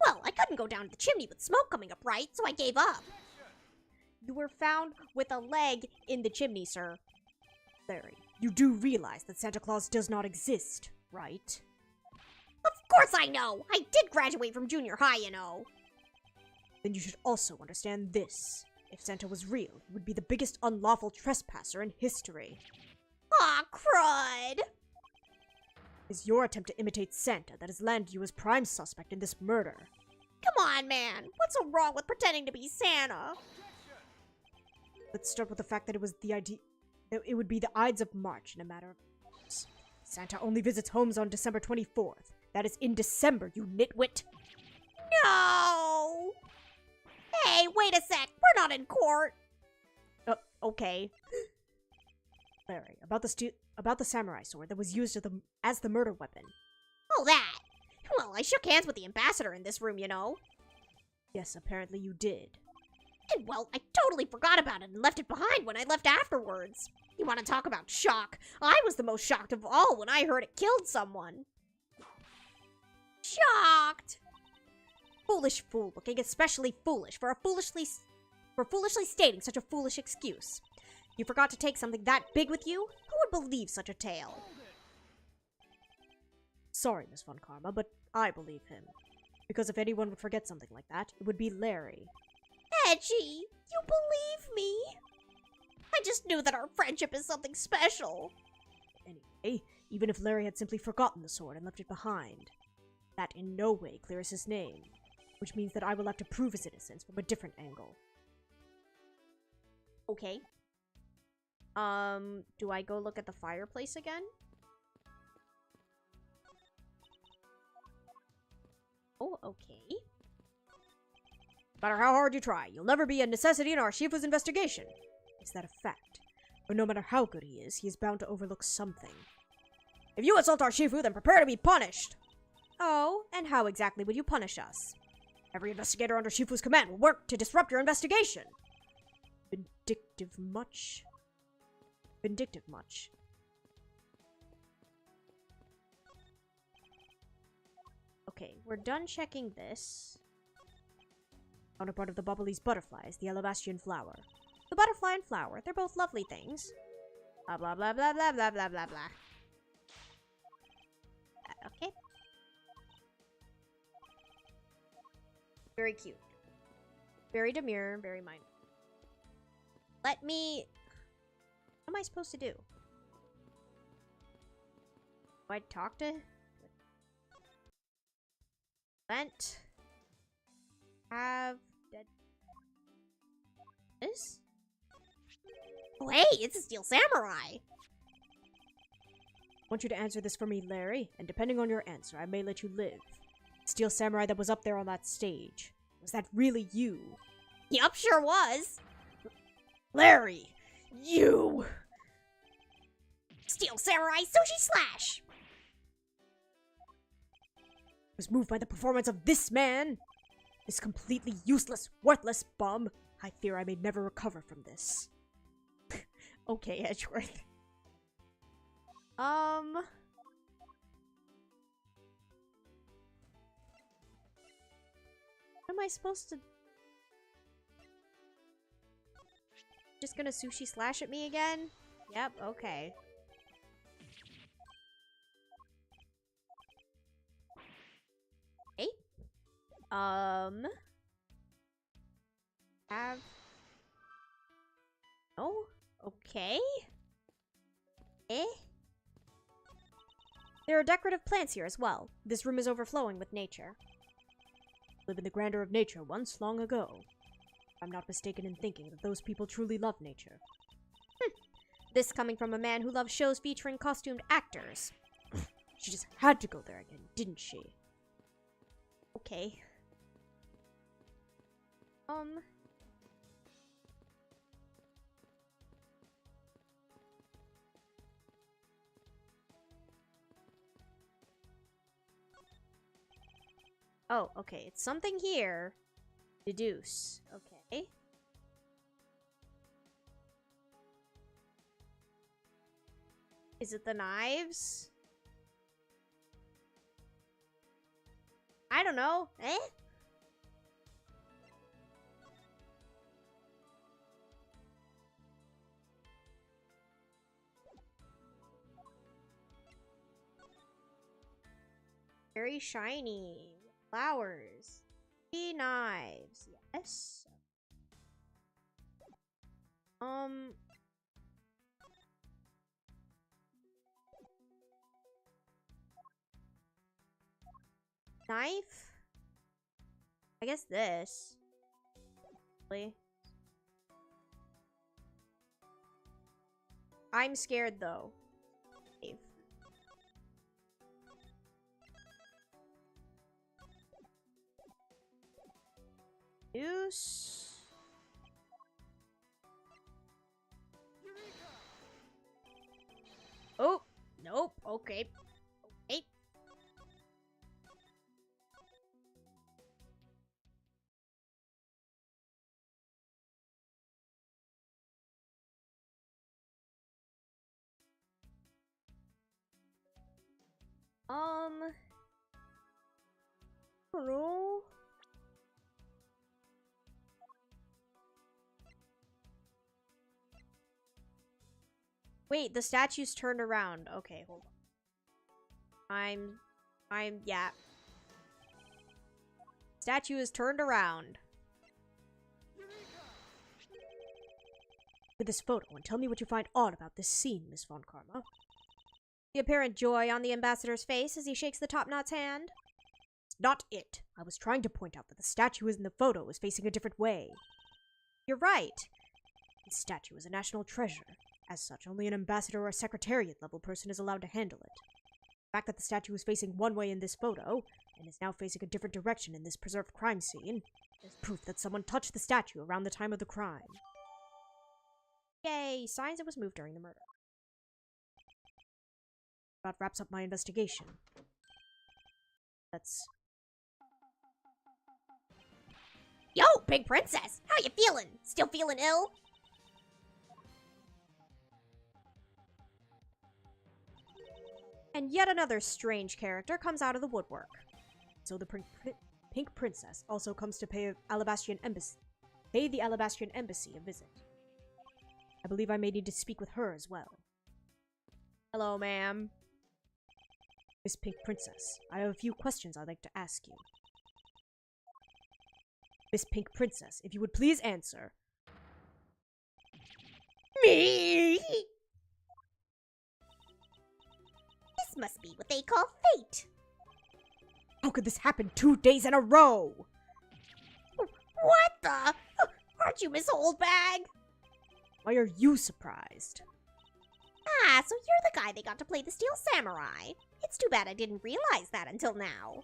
well, I couldn't go down the chimney with smoke coming up, right? So I gave up. You were found with a leg in the chimney, sir. Larry, you do realize that Santa Claus does not exist, right? Of course I know! I did graduate from junior high, you know. Then you should also understand this. If Santa was real, he would be the biggest unlawful trespasser in history. Aw, crud! It is your attempt to imitate Santa that has landed you as prime suspect in this murder. Come on, man. What's so wrong with pretending to be Santa? Let's start with the fact that it would be the Ides of March in a matter of months. Santa only visits homes on December 24th. That is in December, you nitwit. No! Hey, wait a sec. We're not in court. Okay. Larry, about the samurai sword that was used as the murder weapon. Oh, that. Well, I shook hands with the ambassador in this room, you know. Yes, apparently you did. And, well, I totally forgot about it and left it behind when I left afterwards. You want to talk about shock? I was the most shocked of all when I heard it killed someone. Shocked! Foolish fool, looking especially foolish for foolishly stating such a foolish excuse. You forgot to take something that big with you? Who would believe such a tale? Sorry, Miss Von Karma, but I believe him. Because if anyone would forget something like that, it would be Larry. Edgy, you believe me? I just knew that our friendship is something special. Anyway, even if Larry had simply forgotten the sword and left it behind, that in no way clears his name, which means that I will have to prove his innocence from a different angle. Okay. Do I go look at the fireplace again? Oh, okay. No matter how hard you try, you'll never be a necessity in our Shifu's investigation. Is that a fact? But no matter how good he is bound to overlook something. If you insult our Shifu, then prepare to be punished! Oh, and how exactly would you punish us? Every investigator under Shifu's command will work to disrupt your investigation. Vindictive much? Vindictive much. Okay, we're done checking this. Counterpart of the Bubbly's butterfly is the Alabastrian flower. The butterfly and flower, they're both lovely things. Blah blah blah blah blah blah blah blah blah. Okay. Very cute. Very demure, very mindful. Let me... What am I supposed to do? I talk to? Vent. Have dead. This? Oh, hey, it's a Steel Samurai. I want you to answer this for me, Larry, and depending on your answer, I may let you live. Steel Samurai that was up there on that stage. Was that really you? Yup, sure was. Larry! You! Steel Samurai Sushi Slash! I was moved by the performance of this man! This completely useless, worthless bum. I fear I may never recover from this. Okay, Edgeworth. What am I supposed to... Just gonna sushi slash at me again? Yep, okay. Hey? Have... Oh? Okay. Eh? There are decorative plants here as well. This room is overflowing with nature. Live in the grandeur of nature once long ago. I'm not mistaken in thinking that those people truly love nature. This coming from a man who loves shows featuring costumed actors. She just had to go there again, didn't she? Okay. Oh, okay. It's something here. Deduce. Okay. Is it the knives? I don't know. Eh? Very shiny. Flowers. 3 knives. Yes. Knife? I guess this. Really? I'm scared though. Save. Deuce. Oh, nope. Okay. Okay. I don't know. Wait, the statue's turned around. Okay, hold on. Yeah. Statue is turned around. With this photo, and tell me what you find odd about this scene, Miss Von Karma. The apparent joy on the ambassador's face as he shakes the top knot's hand. It's not it. I was trying to point out that the statue in the photo is facing a different way. You're right. This statue is a national treasure. As such, only an ambassador or a secretariat-level person is allowed to handle it. The fact that the statue is facing one way in this photo, and is now facing a different direction in this preserved crime scene, is proof that someone touched the statue around the time of the crime. Yay! Signs it was moved during the murder. That wraps up my investigation. Let's... Yo, Pink Princess! How you feeling? Still feeling ill? And yet another strange character comes out of the woodwork. So the Pink Princess also comes to pay the Alabastrian Embassy a visit. I believe I may need to speak with her as well. Hello, ma'am. Miss Pink Princess, I have a few questions I'd like to ask you. Miss Pink Princess, if you would please answer. Me! This must be what they call fate. How could this happen 2 days in a row? What the? Aren't you Miss Oldbag? Why are you surprised? Ah, so you're the guy they got to play the Steel Samurai. It's too bad I didn't realize that until now.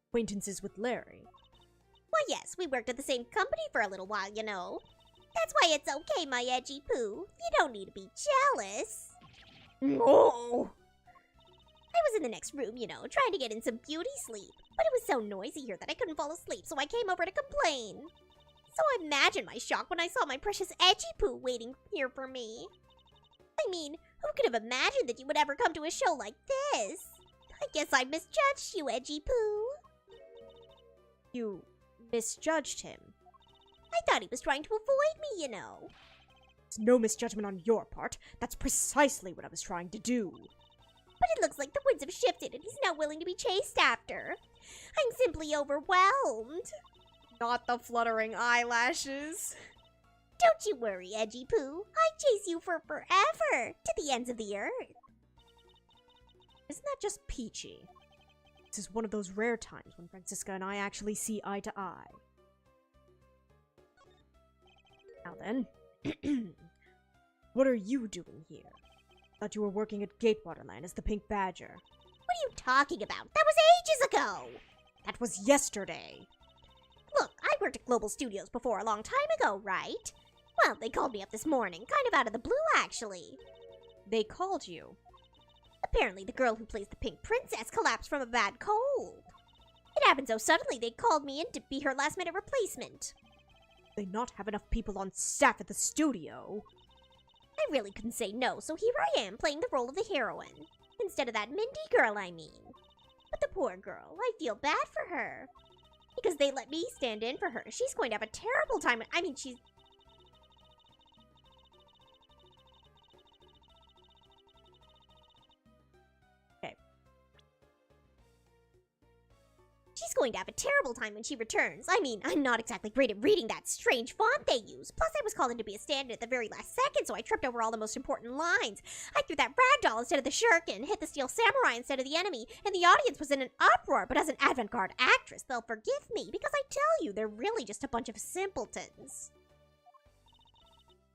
Acquaintances with Larry. Why, yes, we worked at the same company for a little while, you know. That's why it's okay, my edgy poo. You don't need to be jealous. No! I was in the next room, you know, trying to get in some beauty sleep. But it was so noisy here that I couldn't fall asleep, so I came over to complain. So imagine my shock when I saw my precious edgy poo waiting here for me. I mean, who could have imagined that you would ever come to a show like this? I guess I misjudged you, edgy poo. You misjudged him. I thought he was trying to avoid me, you know. It's no misjudgment on your part. That's precisely what I was trying to do. But it looks like the winds have shifted and he's now willing to be chased after. I'm simply overwhelmed. Not the fluttering eyelashes. Don't you worry, edgy poo. I'd chase you for forever, to the ends of the earth. Isn't that just peachy? This is one of those rare times when Francisca and I actually see eye to eye. Now then, what are you doing here? Thought you were working at Gatewaterland as the Pink Badger. What are you talking about? That was ages ago! That was yesterday. Look, I worked at Global Studios before a long time ago, right? Well, they called me up this morning, kind of out of the blue, actually. They called you? Apparently, the girl who plays the Pink Princess collapsed from a bad cold. It happened so suddenly they called me in to be her last-minute replacement. They not have enough people on staff at the studio? I really couldn't say no, so here I am playing the role of the heroine. Instead of that Mindy girl, I mean. But the poor girl, I feel bad for her. Because they let me stand in for her. She's going to have a terrible time. I mean, she's going to have a terrible time when she returns. I mean, I'm not exactly great at reading that strange font they use. Plus, I was called in to be a stand-in at the very last second, so I tripped over all the most important lines. I threw that ragdoll instead of the shuriken, hit the steel samurai instead of the enemy, and the audience was in an uproar. But as an avant-garde actress, they'll forgive me, because I tell you, they're really just a bunch of simpletons.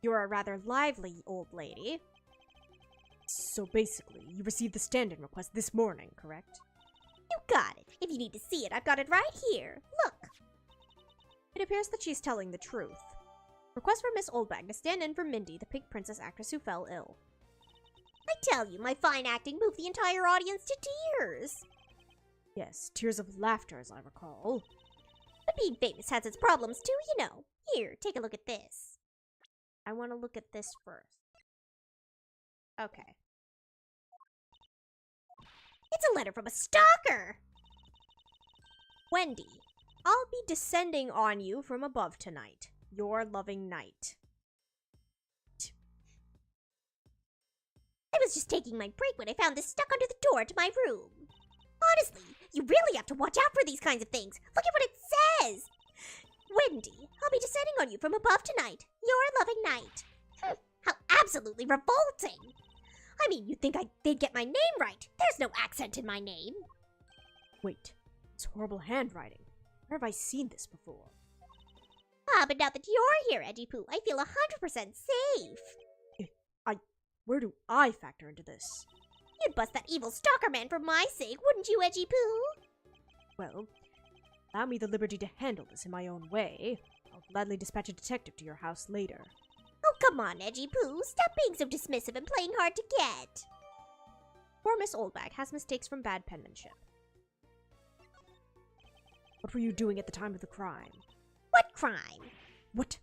You're a rather lively old lady. So basically, you received the stand-in request this morning, correct? You got it. If you need to see it, I've got it right here. Look. It appears that she's telling the truth. Request for Miss Oldbag to stand in for Mindy, the Pink Princess actress who fell ill. I tell you, my fine acting moved the entire audience to tears. Yes, tears of laughter, as I recall. But being famous has its problems too, you know. Here, take a look at this. I want to look at this first. Okay. It's a letter from a stalker! Wendy, I'll be descending on you from above tonight. Your loving knight. I was just taking my break when I found this stuck under the door to my room. Honestly, you really have to watch out for these kinds of things. Look at what it says! Wendy, I'll be descending on you from above tonight. Your loving knight. How absolutely revolting! I mean, you'd think they'd get my name right. There's no accent in my name. Wait, it's horrible handwriting. Where have I seen this before? Ah, but now that you're here, Edgy Poo, I feel 100% safe. Where do I factor into this? You'd bust that evil stalker man for my sake, wouldn't you, Edgy Poo? Well, allow me the liberty to handle this in my own way. I'll gladly dispatch a detective to your house later. Oh, come on, Edgy Poo. Stop being so dismissive and playing hard to get. Poor Miss Oldbag has mistakes from bad penmanship. What were you doing at the time of the crime? What crime? What?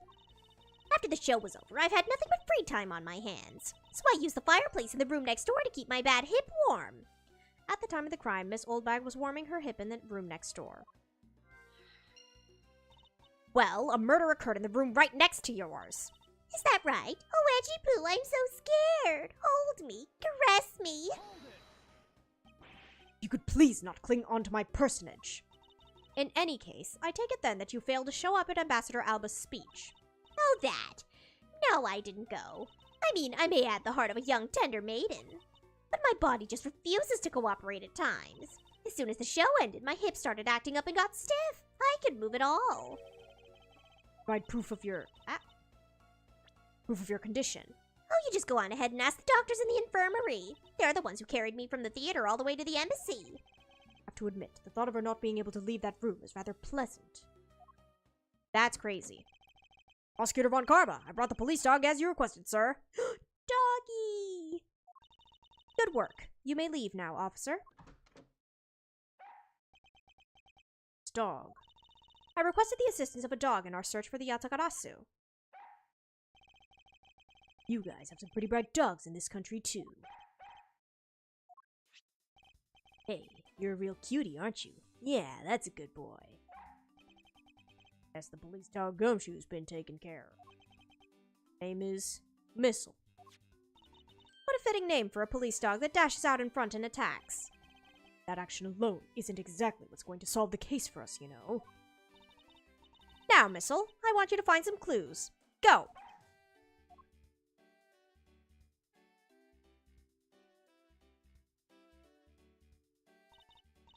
After the show was over, I've had nothing but free time on my hands. So I used the fireplace in the room next door to keep my bad hip warm. At the time of the crime, Miss Oldbag was warming her hip in the room next door. Well, a murder occurred in the room right next to yours. Is that right? Oh, Edgy Poo, I'm so scared. Hold me. Caress me. You could please not cling on to my personage. In any case, I take it then that you failed to show up at Ambassador Alba's speech. Oh, that. No, I didn't go. I mean, I may have the heart of a young, tender maiden. but my body just refuses to cooperate at times. As soon as the show ended, my hips started acting up and got stiff. I could move at all. Provide proof of your condition. Oh, you just go on ahead and ask the doctors in the infirmary. They're the ones who carried me from the theater all the way to the embassy. I have to admit, the thought of her not being able to leave that room is rather pleasant. That's crazy. Prosecutor Von Karma, I brought the police dog as you requested, sir. Doggy! Good work. You may leave now, officer. Dog. I requested the assistance of a dog in our search for the Yatakarasu. You guys have some pretty bright dogs in this country, too. Hey, you're a real cutie, aren't you? Yeah, that's a good boy. Guess the police dog Gumshoe's been taken care of. Name is Missile. What a fitting name for a police dog that dashes out in front and attacks. That action alone isn't exactly what's going to solve the case for us, you know. Now, Missile, I want you to find some clues. Go!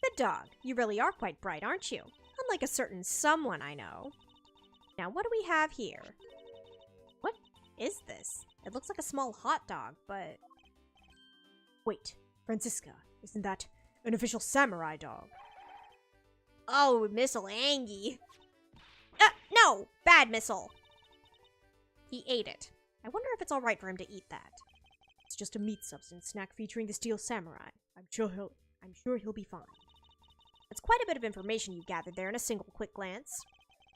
Good dog. You really are quite bright, aren't you? Unlike a certain someone I know. Now, what do we have here? What is this? It looks like a small hot dog, but... Wait, Francisca, isn't that an official samurai dog? Oh, Missile Angie. No! Bad Missile! He ate it. I wonder if it's alright for him to eat that. It's just a meat substance snack featuring the Steel Samurai. I'm sure he'll be fine. It's quite a bit of information you gathered there in a single quick glance.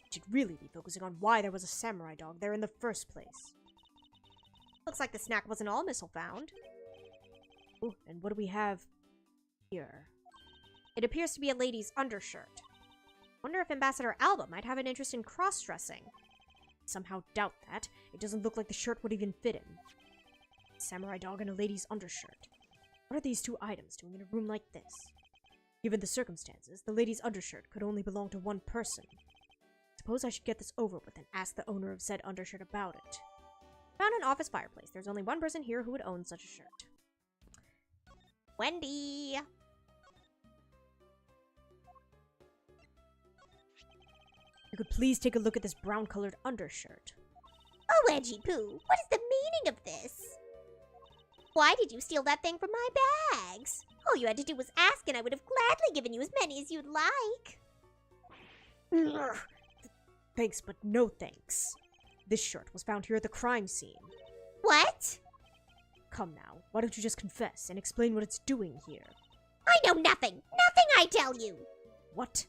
You should really be focusing on why there was a samurai dog there in the first place. Looks like the snack wasn't all Missile found. Ooh, and what do we have here? It appears to be a lady's undershirt. Wonder if Ambassador Alba might have an interest in cross-dressing. Somehow doubt that. It doesn't look like the shirt would even fit him. Samurai dog and a lady's undershirt. What are these two items doing in a room like this? Given the circumstances, the lady's undershirt could only belong to one person. Suppose I should get this over with and ask the owner of said undershirt about it. Found an office fireplace. There's only one person here who would own such a shirt. Wendy! You could please take a look at this brown-colored undershirt. Oh, Edgy Poo, what is the meaning of this? Why did you steal that thing from my bags? All you had to do was ask and I would have gladly given you as many as you'd like. Thanks, but no thanks. This shirt was found here at the crime scene. What? Come now, why don't you just confess and explain what it's doing here? I know nothing! Nothing, I tell you! What?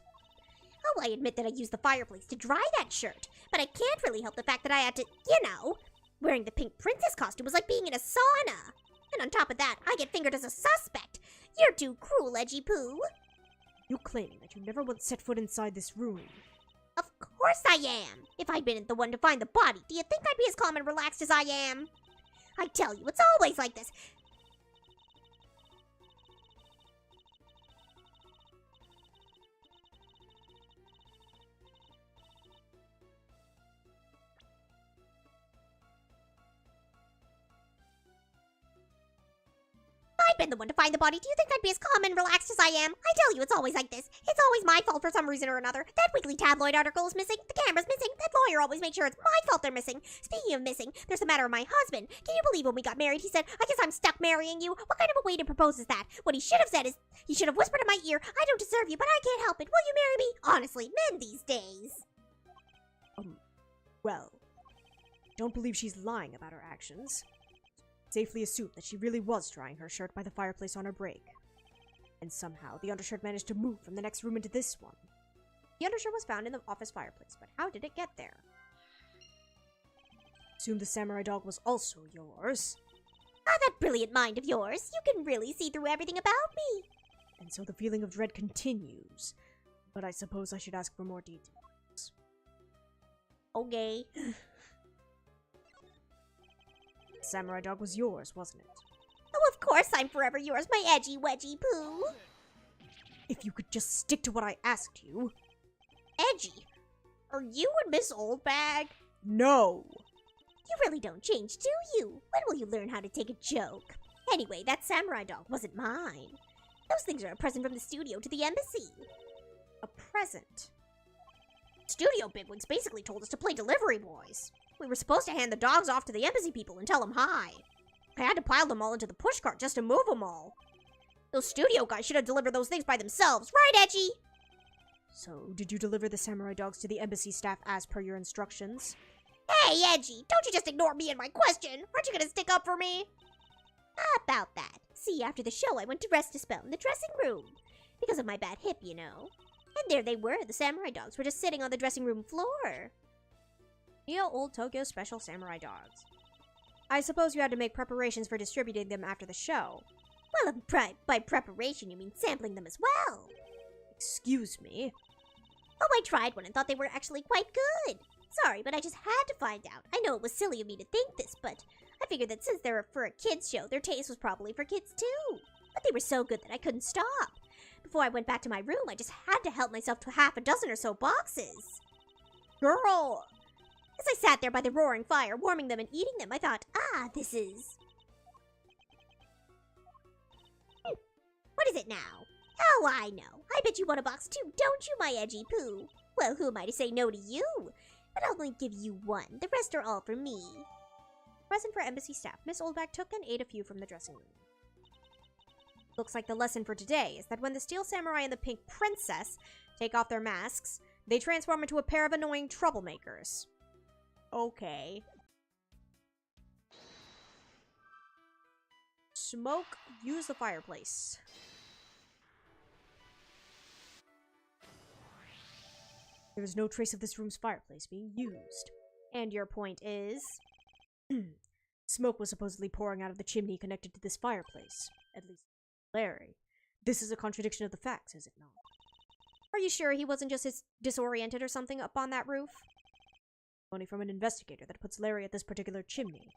Oh, I admit that I used the fireplace to dry that shirt, but I can't really help the fact that I had to, you know, wearing the pink princess costume was like being in a sauna. And on top of that, I get fingered as a suspect. You're too cruel, Edgy Poo. You claim that you never once set foot inside this room. Of course I am. If I'd been the one to find the body, do you think I'd be as calm and relaxed as I am? I tell you, it's always like this. I've been the one to find the body. Do you think I'd be as calm and relaxed as I am? I tell you, it's always like this. It's always my fault for some reason or another. That weekly tabloid article is missing. The camera's missing. That lawyer always makes sure it's my fault they're missing. Speaking of missing, there's the matter of my husband. Can you believe when we got married, he said, I guess I'm stuck marrying you? What kind of a way to propose is that? What he should have said is, he should have whispered in my ear, I don't deserve you, but I can't help it. Will you marry me? Honestly, men these days. Well, don't believe she's lying about her actions. Safely assume that she really was drying her shirt by the fireplace on her break. And somehow, the undershirt managed to move from the next room into this one. The undershirt was found in the office fireplace, but how did it get there? Assume the samurai dog was also yours. Ah, that brilliant mind of yours. You can really see through everything about me. And so the feeling of dread continues. But I suppose I should ask for more details. Okay. Samurai dog was yours, wasn't it? Oh, of course I'm forever yours, my edgy wedgy poo. If you could just stick to what I asked you. Edgy? Are you and Miss Oldbag? No! You really don't change, do you? When will you learn how to take a joke? Anyway, that samurai dog wasn't mine. Those things are a present from the studio to the embassy. A present? Studio bigwigs basically told us to play delivery boys. We were supposed to hand the dogs off to the embassy people and tell them hi. I had to pile them all into the pushcart just to move them all. Those studio guys should have delivered those things by themselves, right, Edgy? So, did you deliver the samurai dogs to the embassy staff as per your instructions? Hey, Edgy, don't you just ignore me and my question. Aren't you gonna stick up for me? About that. See, after the show, I went to rest a spell in the dressing room. Because of my bad hip, you know. And there they were, the samurai dogs were just sitting on the dressing room floor. Neo Old Tokyo Special Samurai Dogs. I suppose you had to make preparations for distributing them after the show. Well, by preparation, you mean sampling them as well. Excuse me? Oh, I tried one and thought they were actually quite good. Sorry, but I just had to find out. I know it was silly of me to think this, but I figured that since they were for a kids show, their taste was probably for kids too. But they were so good that I couldn't stop. Before I went back to my room, I just had to help myself to half a dozen or so boxes. Girl! As I sat there by the roaring fire, warming them and eating them, I thought, this is... What is it now? Oh, I know. I bet you want a box too, don't you, my edgy poo? Well, who am I to say no to you? But I'll only give you one. The rest are all for me. Present for embassy staff. Miss Oldback took and ate a few from the dressing room. Looks like the lesson for today is that when the Steel Samurai and the Pink Princess take off their masks, they transform into a pair of annoying troublemakers. Okay. Smoke, use the fireplace. There is no trace of this room's fireplace being used. And your point is? Smoke was supposedly pouring out of the chimney connected to this fireplace. At least, Larry. This is a contradiction of the facts, is it not? Are you sure he wasn't just disoriented or something up on that roof? Only from an investigator that puts Larry at this particular chimney.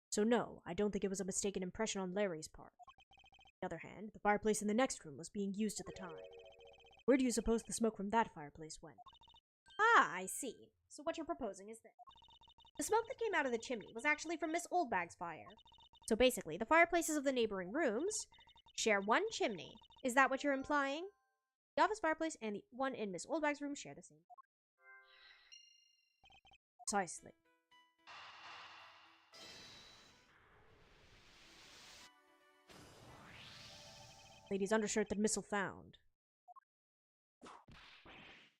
So no, I don't think it was a mistaken impression on Larry's part. On the other hand, the fireplace in the next room was being used at the time. Where do you suppose the smoke from that fireplace went? Ah, I see. So what you're proposing is this. The smoke that came out of the chimney was actually from Miss Oldbag's fire. So basically, the fireplaces of the neighboring rooms share one chimney. Is that what you're implying? The office fireplace and the one in Miss Oldbag's room share the same. Precisely. Lady's undershirt that Missile found.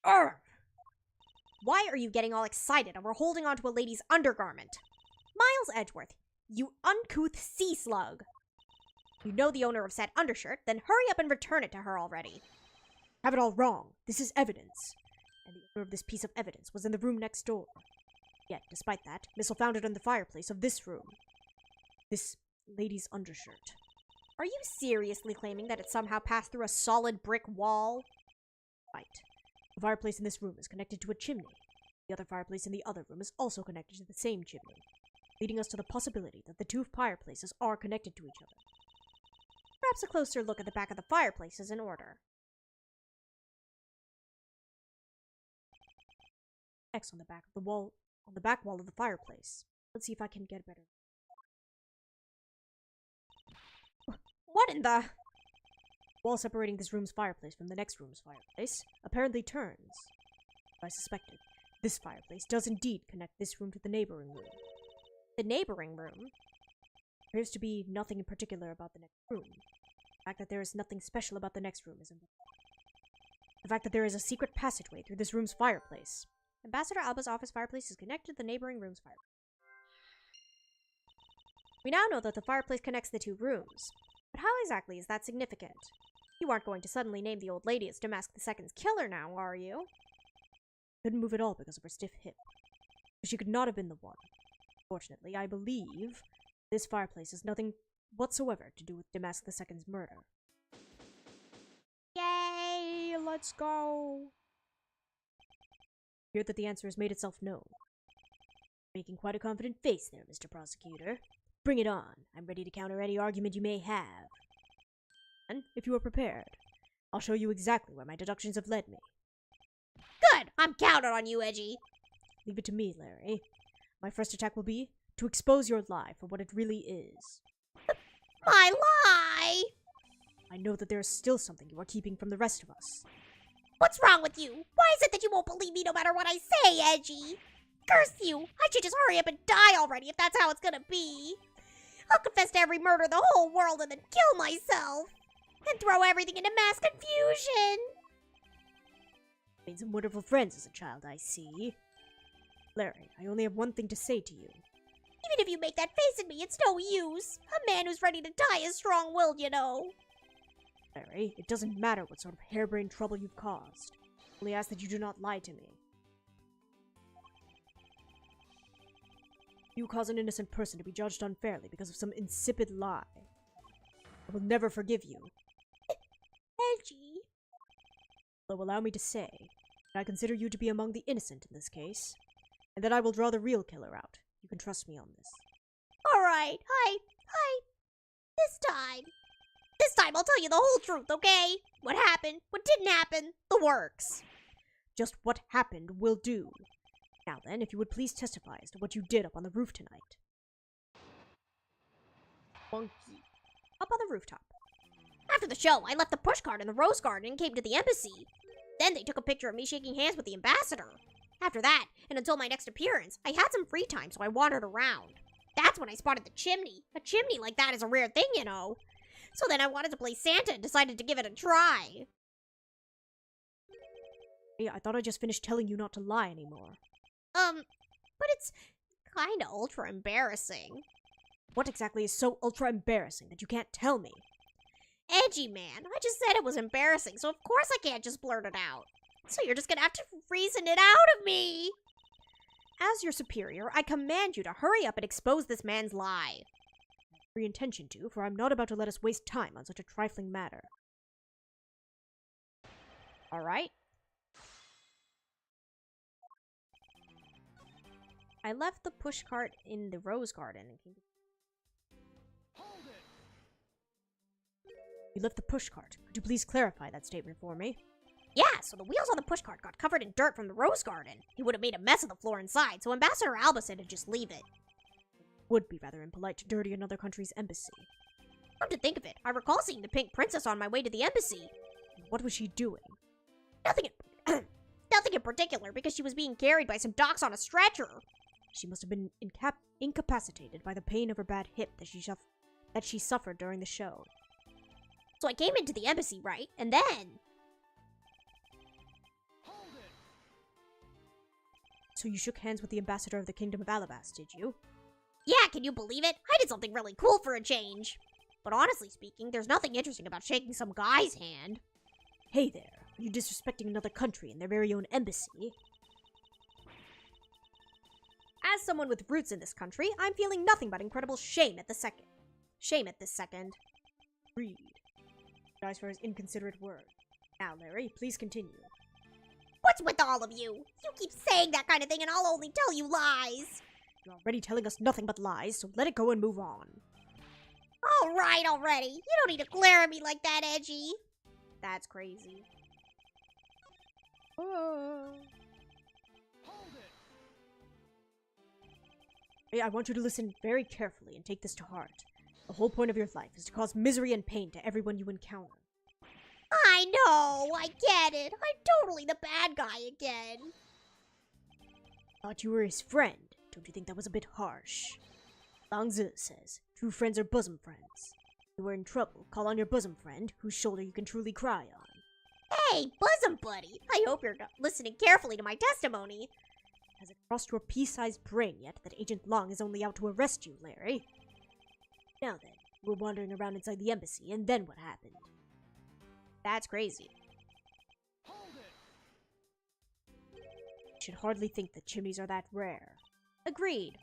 Arrgh! Why are you getting all excited over holding onto a lady's undergarment? Miles Edgeworth, you uncouth sea slug! You know the owner of said undershirt, then hurry up and return it to her already. Have it all wrong. This is evidence. And the owner of this piece of evidence was in the room next door. Yet, despite that, Missile found it in the fireplace of this room. This lady's undershirt. Are you seriously claiming that it somehow passed through a solid brick wall? Right. The fireplace in this room is connected to a chimney. The other fireplace in the other room is also connected to the same chimney, leading us to the possibility that the two fireplaces are connected to each other. Perhaps a closer look at the back of the fireplace is in order. X on the back of the wall, on the back wall of the fireplace. Let's see if I can get better. What in the? The wall separating this room's fireplace from the next room's fireplace apparently turns. I suspected. This fireplace does indeed connect this room to the neighboring room. The neighboring room? Appears to be nothing in particular about the next room. The fact that there is nothing special about the next room is important. The fact that there is a secret passageway through this room's fireplace. Ambassador Alba's office fireplace is connected to the neighboring room's fireplace. We now know that the fireplace connects the two rooms. But how exactly is that significant? You aren't going to suddenly name the old lady as Damask II's killer now, are you? Couldn't move at all because of her stiff hip. But she could not have been the one. Fortunately, I believe this fireplace has nothing whatsoever to do with Damask II's murder. Yay! Let's go! I hear that the answer has made itself known. Making quite a confident face there, Mr. Prosecutor. Bring it on. I'm ready to counter any argument you may have. And if you are prepared, I'll show you exactly where my deductions have led me. Good! I'm counting on you, Edgy. Leave it to me, Larry. My first attack will be to expose your lie for what it really is. My lie! I know that there is still something you are keeping from the rest of us. What's wrong with you? Why is it that you won't believe me no matter what I say, Edgy? Curse you! I should just hurry up and die already if that's how it's gonna be. I'll confess to every murder in the whole world and then kill myself. And throw everything into mass confusion. Made some wonderful friends as a child, I see. Larry, I only have one thing to say to you. Even if you make that face at me, it's no use. A man who's ready to die is strong-willed, you know. Larry, it doesn't matter what sort of harebrained trouble you've caused. I only ask that you do not lie to me. You cause an innocent person to be judged unfairly because of some insipid lie. I will never forgive you. Edgy. So allow me to say that I consider you to be among the innocent in this case, and that I will draw the real killer out. You can trust me on this. Alright, This time I'll tell you the whole truth, okay? What happened, what didn't happen, the works. Just what happened will do. Now then, if you would please testify as to what you did up on the roof tonight. Monkey. Up on the rooftop. After the show, I left the pushcart in the rose garden and came to the embassy. Then they took a picture of me shaking hands with the ambassador. After that, and until my next appearance, I had some free time, so I wandered around. That's when I spotted the chimney. A chimney like that is a rare thing, you know. So then I wanted to play Santa and decided to give it a try. Hey, I thought I just finished telling you not to lie anymore. But it's kinda ultra embarrassing. What exactly is so ultra embarrassing that you can't tell me? Edgy, man. I just said it was embarrassing, so of course I can't just blurt it out. So you're just gonna have to reason it out of me. As your superior, I command you to hurry up and expose this man's lie. I have every intention to, for I'm not about to let us waste time on such a trifling matter. Alright. I left the pushcart in the rose garden and came to... You left the pushcart. Could you please clarify that statement for me? Yeah, so the wheels on the pushcart got covered in dirt from the rose garden. He would have made a mess of the floor inside, so Ambassador Alba said to just leave it. Would be rather impolite to dirty another country's embassy. Come to think of it, I recall seeing the pink princess on my way to the embassy. What was she doing? Nothing in particular, because she was being carried by some docs on a stretcher. She must have been incapacitated by the pain of her bad hip that she suffered during the show. So I came into the embassy, right? And then... So you shook hands with the ambassador of the Kingdom of Alabas, did you? Yeah, can you believe it? I did something really cool for a change. But honestly speaking, there's nothing interesting about shaking some guy's hand. Hey there, are you disrespecting another country and their very own embassy? As someone with roots in this country, I'm feeling nothing but incredible shame at this second. Read. Apologize for his inconsiderate word. Now, Larry, please continue. What's with all of you? You keep saying that kind of thing and I'll only tell you lies. You're already telling us nothing but lies, so let it go and move on. Alright already. You don't need to glare at me like that, Edgy. That's crazy. Oh. Hey, I want you to listen very carefully and take this to heart. The whole point of your life is to cause misery and pain to everyone you encounter. I know, I get it. I'm totally the bad guy again. Thought you were his friend. Don't you think that was a bit harsh? Langzi says, true friends are bosom friends. If you were in trouble, call on your bosom friend, whose shoulder you can truly cry on. Hey, bosom buddy, I hope you're listening carefully to my testimony. Has it crossed your pea-sized brain yet that Agent Long is only out to arrest you, Larry? Now then, you were wandering around inside the embassy, and then what happened? That's crazy. You should hardly think that chimneys are that rare. Agreed.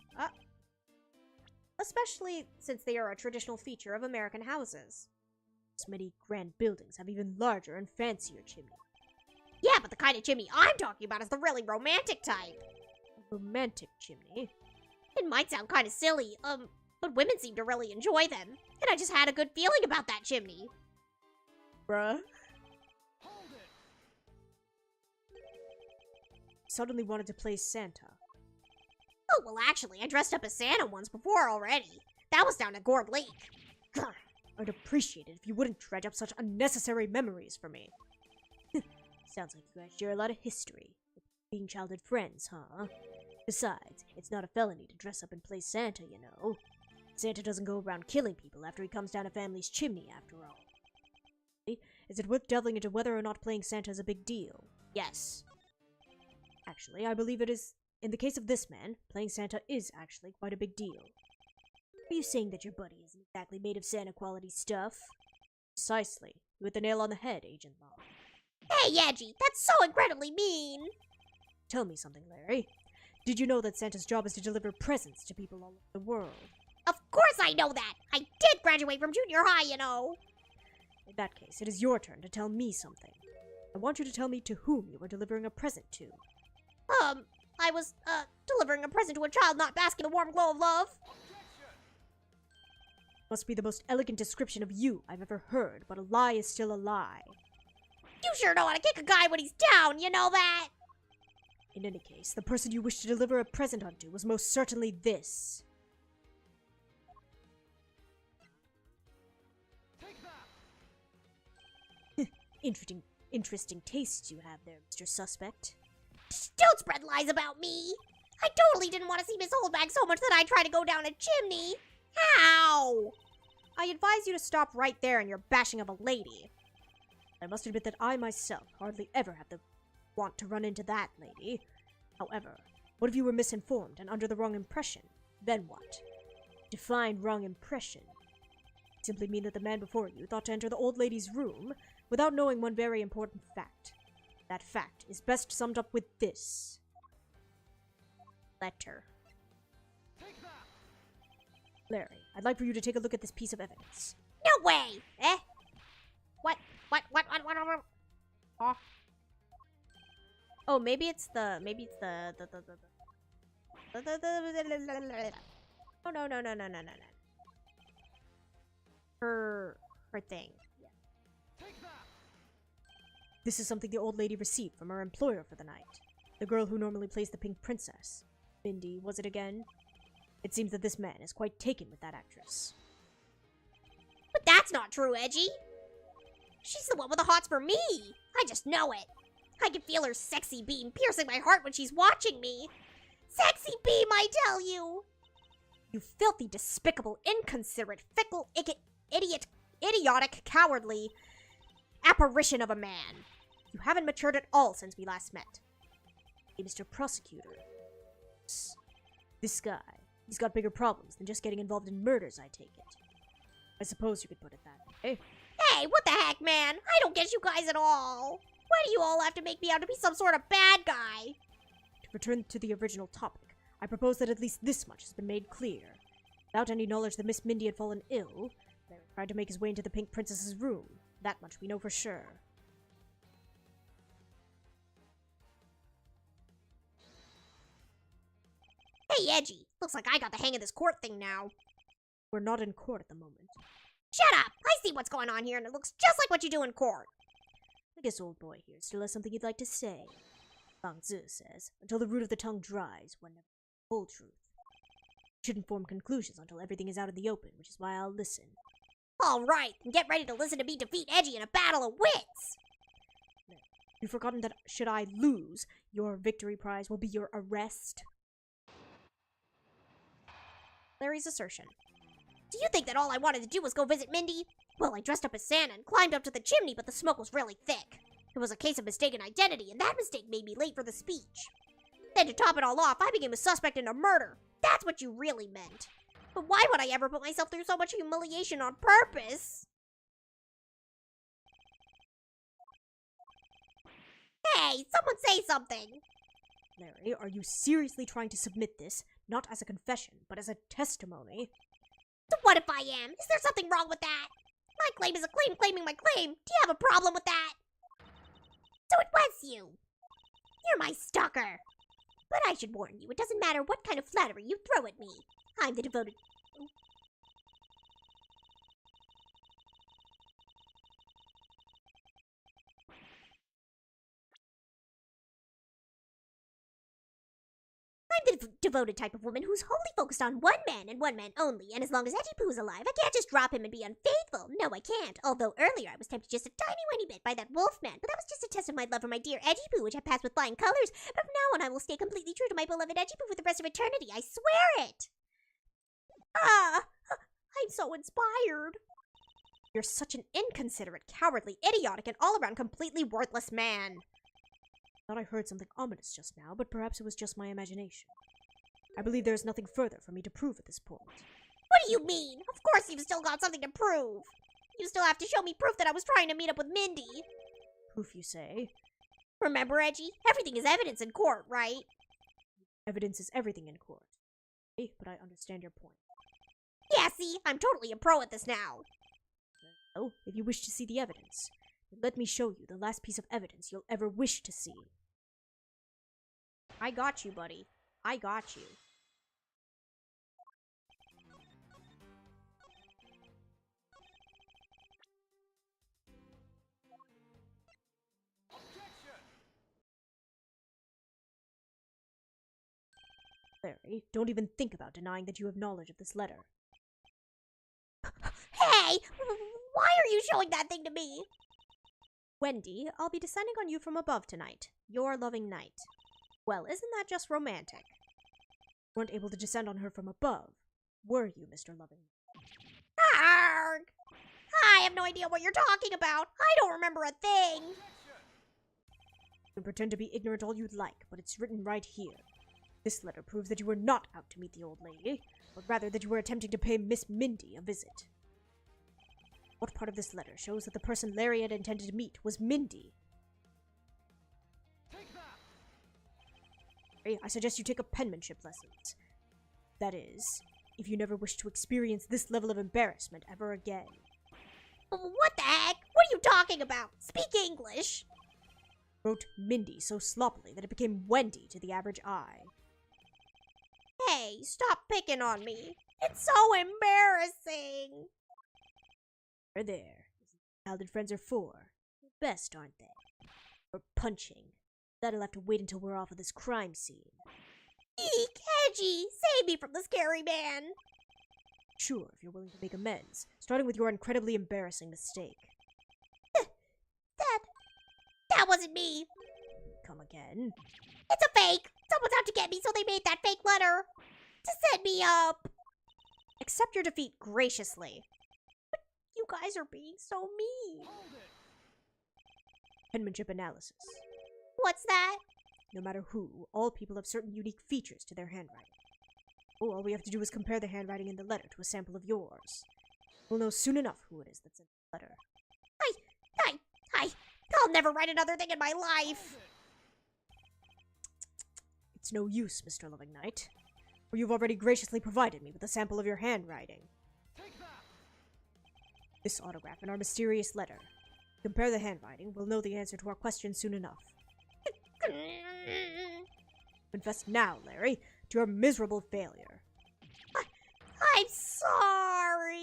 Especially since they are a traditional feature of American houses. Many grand buildings have even larger and fancier chimneys. Yeah, but the kind of chimney I'm talking about is the really romantic type. A romantic chimney? It might sound kind of silly, but women seem to really enjoy them. And I just had a good feeling about that chimney. Bruh? Suddenly wanted to play Santa. Oh, well actually, I dressed up as Santa once before already. That was down at Gourd Lake. I'd appreciate it if you wouldn't dredge up such unnecessary memories for me. Sounds like you guys share a lot of history. Being childhood friends, huh? Besides, it's not a felony to dress up and play Santa, you know. Santa doesn't go around killing people after he comes down a family's chimney, after all. Is it worth delving into whether or not playing Santa is a big deal? Yes. Actually, I believe it is. In the case of this man, playing Santa is actually quite a big deal. Are you saying that your buddy isn't exactly made of Santa-quality stuff? Precisely. You hit the nail on the head, Agent Long. Hey, Edgy, that's so incredibly mean! Tell me something, Larry. Did you know that Santa's job is to deliver presents to people all over the world? Of course I know that! I did graduate from junior high, you know! In that case, it is your turn to tell me something. I want you to tell me to whom you were delivering a present to. I was, delivering a present to a child not basking in the warm glow of love. Must be the most elegant description of you I've ever heard, but a lie is still a lie. You sure know how to kick a guy when he's down, you know that? In any case, the person you wish to deliver a present unto was most certainly this. Interesting tastes you have there, Mr. Suspect. Don't spread lies about me. I totally didn't want to see Miss Holdback so much that I tried to go down a chimney. How? I advise you to stop right there in your bashing of a lady. I must admit that I myself hardly ever have the want to run into that lady. However, what if you were misinformed and under the wrong impression? Then what? Define wrong impression. Simply mean that the man before you thought to enter the old lady's room without knowing one very important fact. That fact is best summed up with this. Letter. Larry, I'd like for you to take a look at this piece of evidence. No way! Eh? What? Oh. Oh, maybe it's the Oh, no. Her thing. Yeah. This is something the old lady received from her employer for the night. The girl who normally plays the Pink Princess. Mindy, was it again? It seems that this man is quite taken with that actress. But that's not true, Edgy. She's the one with the hots for me. I just know it. I can feel her sexy beam piercing my heart when she's watching me. Sexy beam, I tell you. You filthy, despicable, inconsiderate, fickle, idiotic, cowardly apparition of a man. You haven't matured at all since we last met. Hey, Mr. Prosecutor. This guy, he's got bigger problems than just getting involved in murders, I take it. I suppose you could put it that way. Hey, what the heck, man? I don't get you guys at all. Why do you all have to make me out to be some sort of bad guy? To return to the original topic, I propose that at least this much has been made clear. Without any knowledge that Miss Mindy had fallen ill, Larry tried to make his way into the Pink Princess's room. That much we know for sure. Hey, Edgy. Looks like I got the hang of this court thing now. We're not in court at the moment. Shut up! I see what's going on here, and it looks just like what you do in court. I guess old boy here still has something he'd like to say. Lang Zi says, until the root of the tongue dries, one never knows the whole truth. You shouldn't form conclusions until everything is out in the open, which is why I'll listen. All right, and get ready to listen to me defeat Edgy in a battle of wits. No, you've forgotten that should I lose, your victory prize will be your arrest? Larry's assertion. Do you think that all I wanted to do was go visit Mindy? Well, I dressed up as Santa and climbed up to the chimney, but the smoke was really thick. It was a case of mistaken identity, and that mistake made me late for the speech. Then to top it all off, I became a suspect in a murder. That's what you really meant. But why would I ever put myself through so much humiliation on purpose? Hey, someone say something! Larry, are you seriously trying to submit this, not as a confession, but as a testimony? So what if I am? Is there something wrong with that? My claim is a claim claiming my claim. Do you have a problem with that? So it was you. You're my stalker. But I should warn you, it doesn't matter what kind of flattery you throw at me. I'm the devoted... I'm the devoted type of woman who's wholly focused on one man and one man only, and as long as Edgy Poo's alive, I can't just drop him and be unfaithful. No, I can't. Although earlier I was tempted just a tiny bit by that wolf man, but that was just a test of my love for my dear Edgy Poo, which I passed with flying colors. But from now on, I will stay completely true to my beloved Edgy Poo for the rest of eternity. I swear it! I'm so inspired. You're such an inconsiderate, cowardly, idiotic, and all-around completely worthless man. I thought I heard something ominous just now, but perhaps it was just my imagination. I believe there is nothing further for me to prove at this point. What do you mean? Of course you've still got something to prove. You still have to show me proof that I was trying to meet up with Mindy. Proof, you say? Remember, Edgy? Everything is evidence in court, right? Evidence is everything in court. But I understand your point. Yeah, see? I'm totally a pro at this now. Well, if you wish to see the evidence, then let me show you the last piece of evidence you'll ever wish to see. I got you, buddy. I got you. Larry, don't even think about denying that you have knowledge of this letter. Hey! Why are you showing that thing to me? Wendy, I'll be descending on you from above tonight. Your loving knight. Well, isn't that just romantic? You weren't able to descend on her from above, were you, Mr. Loving? Arrgh! I have no idea what you're talking about. I don't remember a thing. You can pretend to be ignorant all you'd like, but it's written right here. This letter proves that you were not out to meet the old lady, but rather that you were attempting to pay Miss Mindy a visit. What part of this letter shows that the person Larry had intended to meet was Mindy? I suggest you take up penmanship lessons. That is, if you never wish to experience this level of embarrassment ever again. What the heck? What are you talking about? Speak English. Wrote Mindy so sloppily that it became Wendy to the average eye. Hey, stop picking on me. It's so embarrassing. There. Childhood friends are for. The best, aren't they? Or punching. That'll have to wait until we're off of this crime scene. Eek, Edgy, save me from the scary man. Sure, if you're willing to make amends, starting with your incredibly embarrassing mistake. That wasn't me. Come again? It's a fake. Someone's out to get me, so they made that fake letter to set me up. Accept your defeat graciously. But you guys are being so mean. Penmanship analysis. What's that? No matter who, all people have certain unique features to their handwriting. Oh, all we have to do is compare the handwriting in the letter to a sample of yours. We'll know soon enough who it is that's in the letter. I'll never write another thing in my life. It's no use, Mr. Loving Knight, for you've already graciously provided me with a sample of your handwriting. This autograph and our mysterious letter. Compare the handwriting, we'll know the answer to our question soon enough. Confess now, Larry, to your miserable failure. I'm sorry.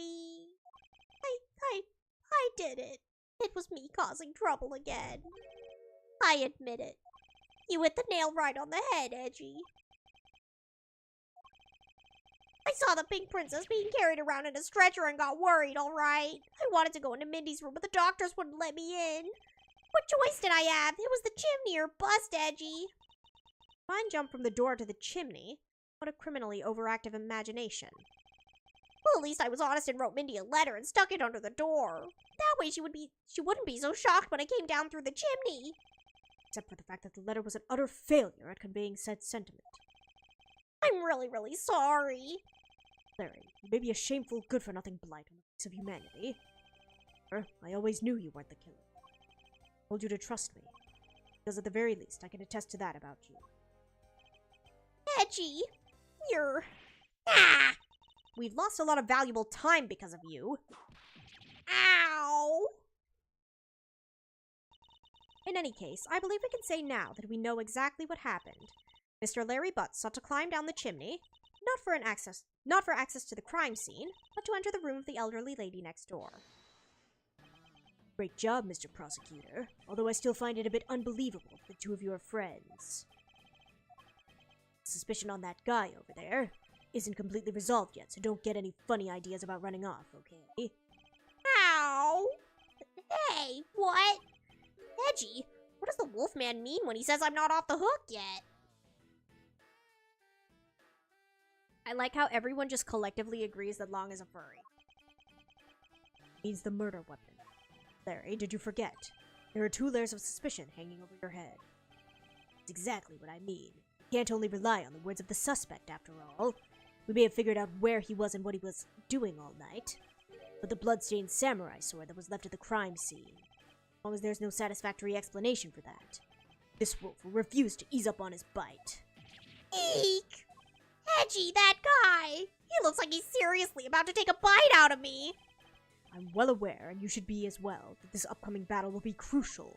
I did it. It was me causing trouble again. I admit it. You hit the nail right on the head, Edgy. I saw the pink princess being carried around in a stretcher and got worried, alright? I wanted to go into Mindy's room, but the doctors wouldn't let me in. What choice did I have? It was the chimney or bust, Edgy. Fine jump from the door to the chimney. What a criminally overactive imagination. Well, at least I was honest and wrote Mindy a letter and stuck it under the door. That way she wouldn't be so shocked when I came down through the chimney. Except for the fact that the letter was an utter failure at conveying said sentiment. I'm really sorry. Larry, you may be a shameful, good-for-nothing blight on the face of humanity. I always knew you weren't the killer. I told you to trust me, because at the very least I can attest to that about you. Edgy, you're... Ah! We've lost a lot of valuable time because of you. Ow! In any case, I believe we can say now that we know exactly what happened. Mr. Larry Butts sought to climb down the chimney, not for access to the crime scene, but to enter the room of the elderly lady next door. Great job, Mr. Prosecutor, although I still find it a bit unbelievable that the two of you are friends. Suspicion on that guy over there isn't completely resolved yet, so don't get any funny ideas about running off, okay? Ow! Hey, what? Edgy, what does the Wolfman mean when he says I'm not off the hook yet? I like how everyone just collectively agrees that Long is a furry. Means the murder weapon. Larry, did you forget? There are 2 layers of suspicion hanging over your head. That's exactly what I mean. You can't only rely on the words of the suspect, after all. We may have figured out where he was and what he was doing all night, but the blood-stained samurai sword that was left at the crime scene, as long as there's no satisfactory explanation for that, this wolf will refuse to ease up on his bite. Eek! Edgy, that guy! He looks like he's seriously about to take a bite out of me! I'm well aware, and you should be as well, that this upcoming battle will be crucial.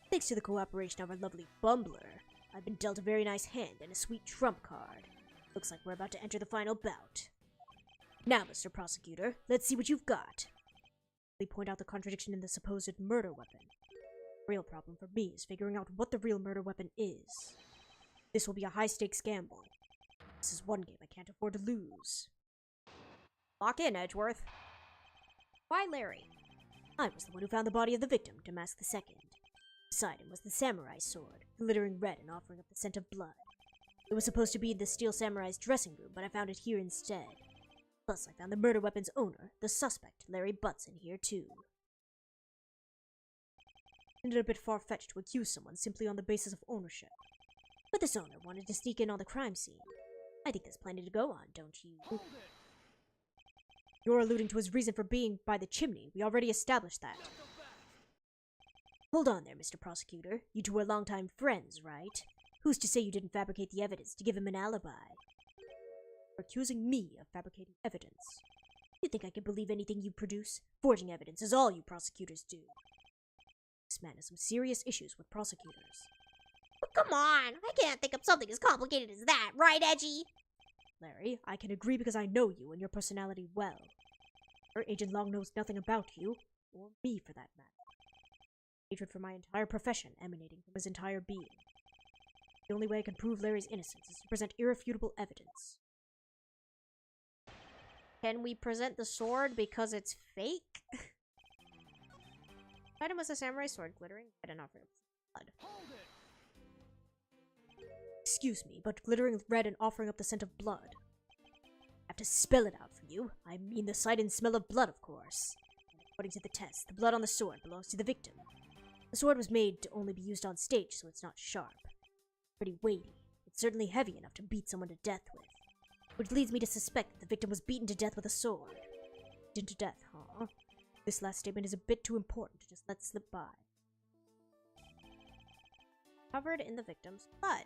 Thanks to the cooperation of our lovely Bumbler, I've been dealt a very nice hand and a sweet trump card. Looks like we're about to enter the final bout. Now, Mr. Prosecutor, let's see what you've got. They point out the contradiction in the supposed murder weapon. The real problem for me is figuring out what the real murder weapon is. This will be a high-stakes gamble. This is one game I can't afford to lose. Lock in, Edgeworth. Why Larry? I was the one who found the body of the victim to mask the second. Beside him was the samurai sword, glittering red and offering up the scent of blood. It was supposed to be in the Steel Samurai's dressing room, but I found it here instead. Plus, I found the murder weapon's owner, the suspect, Larry Butson, here too. Ended a bit far-fetched to accuse someone simply on the basis of ownership. But this owner wanted to sneak in on the crime scene. I think there's plenty to go on, don't you? You're alluding to his reason for being by the chimney. We already established that. Hold on there, Mr. Prosecutor. You 2 are longtime friends, right? Who's to say you didn't fabricate the evidence to give him an alibi? You're accusing me of fabricating evidence. You think I can believe anything you produce? Forging evidence is all you prosecutors do. This man has some serious issues with prosecutors. But come on, I can't think of something as complicated as that, right, Edgy? Larry, I can agree because I know you and your personality well. Agent Long knows nothing about you, or me for that matter. Hatred for my entire profession emanating from his entire being. The only way I can prove Larry's innocence is to present irrefutable evidence. Can we present the sword because it's fake? Item was a samurai sword, glittering red and offering blood. Excuse me, but glittering red and offering up the scent of blood. I have to spell it out for you. I mean the sight and smell of blood, of course. And according to the test, the blood on the sword belongs to the victim. The sword was made to only be used on stage, so it's not sharp. Pretty weighty. It's certainly heavy enough to beat someone to death with. Which leads me to suspect that the victim was beaten to death with a sword. Beaten to death, huh? This last statement is a bit too important to just let slip by. Covered in the victim's blood.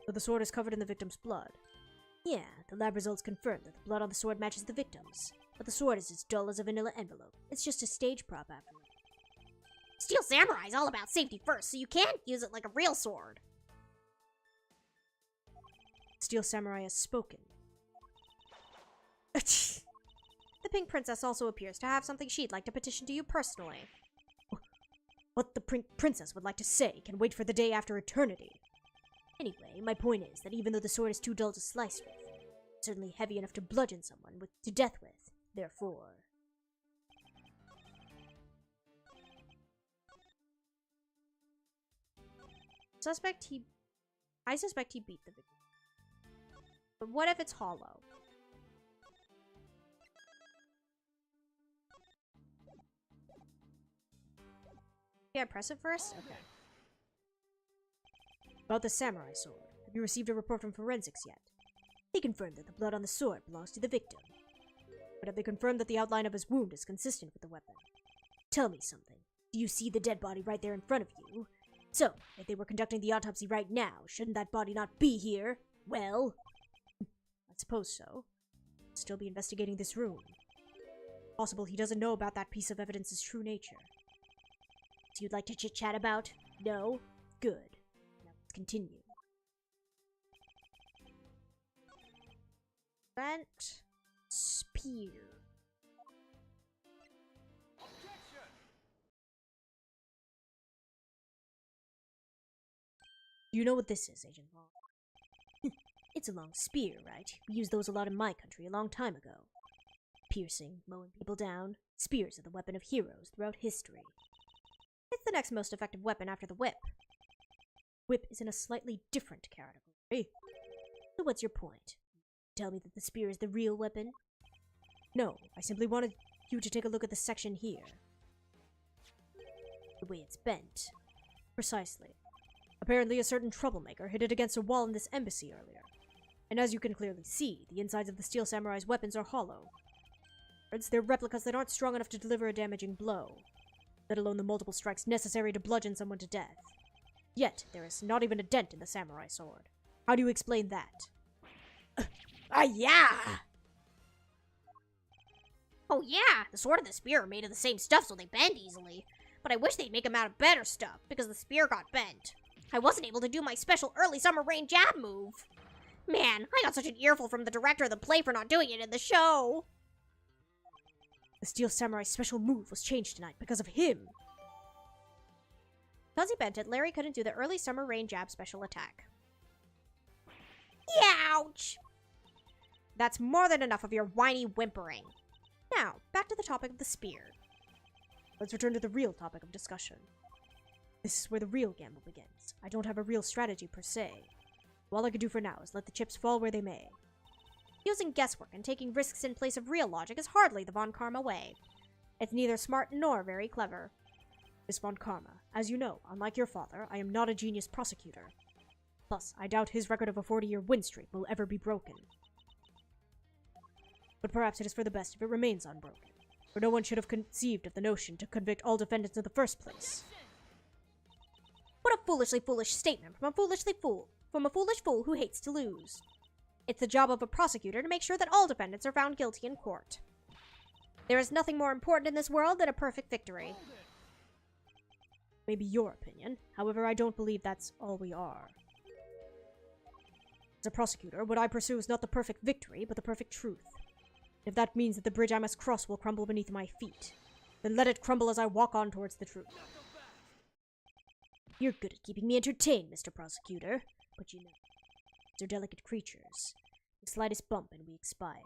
So the sword is covered in the victim's blood. Yeah, the lab results confirm that the blood on the sword matches the victim's. But the sword is as dull as a vanilla envelope. It's just a stage prop after all. Steel Samurai is all about safety first, so you can't use it like a real sword. Steel Samurai has spoken. The Pink Princess also appears to have something she'd like to petition to you personally. What the Pink Princess would like to say can wait for the day after eternity. Anyway, my point is that even though the sword is too dull to slice with, it's certainly heavy enough to bludgeon someone to death with. Therefore... I suspect he beat the victim. But what if it's hollow? Yeah, press it first? Okay. About the samurai sword. Have you received a report from forensics yet? They confirmed that the blood on the sword belongs to the victim. But have they confirmed that the outline of his wound is consistent with the weapon? Tell me something. Do you see the dead body right there in front of you? So, if they were conducting the autopsy right now, shouldn't that body not be here? Well, I suppose so. Still be investigating this room. Possible he doesn't know about that piece of evidence's true nature. So you'd like to chit-chat about? No? Good. Now let's continue. Bent spear. Do you know what this is, Agent Long? It's a long spear, right? We used those a lot in my country a long time ago. Piercing, mowing people down, spears are the weapon of heroes throughout history. It's the next most effective weapon after the whip. Whip is in a slightly different category. So what's your point? Tell me that the spear is the real weapon? No, I simply wanted you to take a look at the section here. The way it's bent. Precisely. Apparently a certain troublemaker hit it against a wall in this embassy earlier. And as you can clearly see, the insides of the Steel Samurai's weapons are hollow. They're replicas that aren't strong enough to deliver a damaging blow, let alone the multiple strikes necessary to bludgeon someone to death. Yet, there is not even a dent in the samurai sword. How do you explain that? Yeah! Oh yeah, the sword and the spear are made of the same stuff so they bend easily. But I wish they'd make them out of better stuff, because the spear got bent. I wasn't able to do my special early summer rain jab move. Man, I got such an earful from the director of the play for not doing it in the show. The Steel Samurai's special move was changed tonight because of him. Because he bent it, Larry couldn't do the early summer rain jab special attack. Ouch! That's more than enough of your whiny whimpering. Now, back to the topic of the spear. Let's return to the real topic of discussion. This is where the real gamble begins. I don't have a real strategy per se. All I can do for now is let the chips fall where they may. Using guesswork and taking risks in place of real logic is hardly the Von Karma way. It's neither smart nor very clever. Miss Von Karma, as you know, unlike your father, I am not a genius prosecutor. Plus, I doubt his record of a 40-year win streak will ever be broken. But perhaps it is for the best if it remains unbroken, for no one should have conceived of the notion to convict all defendants in the first place. What a foolishly foolish statement from a foolish fool who hates to lose. It's the job of a prosecutor to make sure that all defendants are found guilty in court. There is nothing more important in this world than a perfect victory. Maybe your opinion. However, I don't believe that's all we are. As a prosecutor, what I pursue is not the perfect victory, but the perfect truth. If that means that the bridge I must cross will crumble beneath my feet, then let it crumble as I walk on towards the truth. You're good at keeping me entertained, Mr. Prosecutor, but you know, they're delicate creatures. The slightest bump and we expire.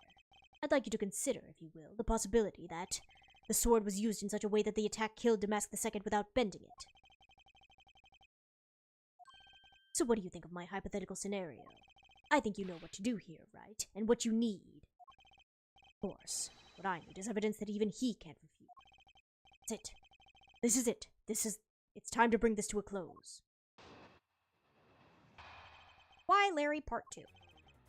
I'd like you to consider, if you will, the possibility that the sword was used in such a way that the attack killed Damask II without bending it. So what do you think of my hypothetical scenario? I think you know what to do here, right? And what you need. Of course, what I need is evidence that even he can't refute. That's it. This is it. It's time to bring this to a close. Why Larry Part 2?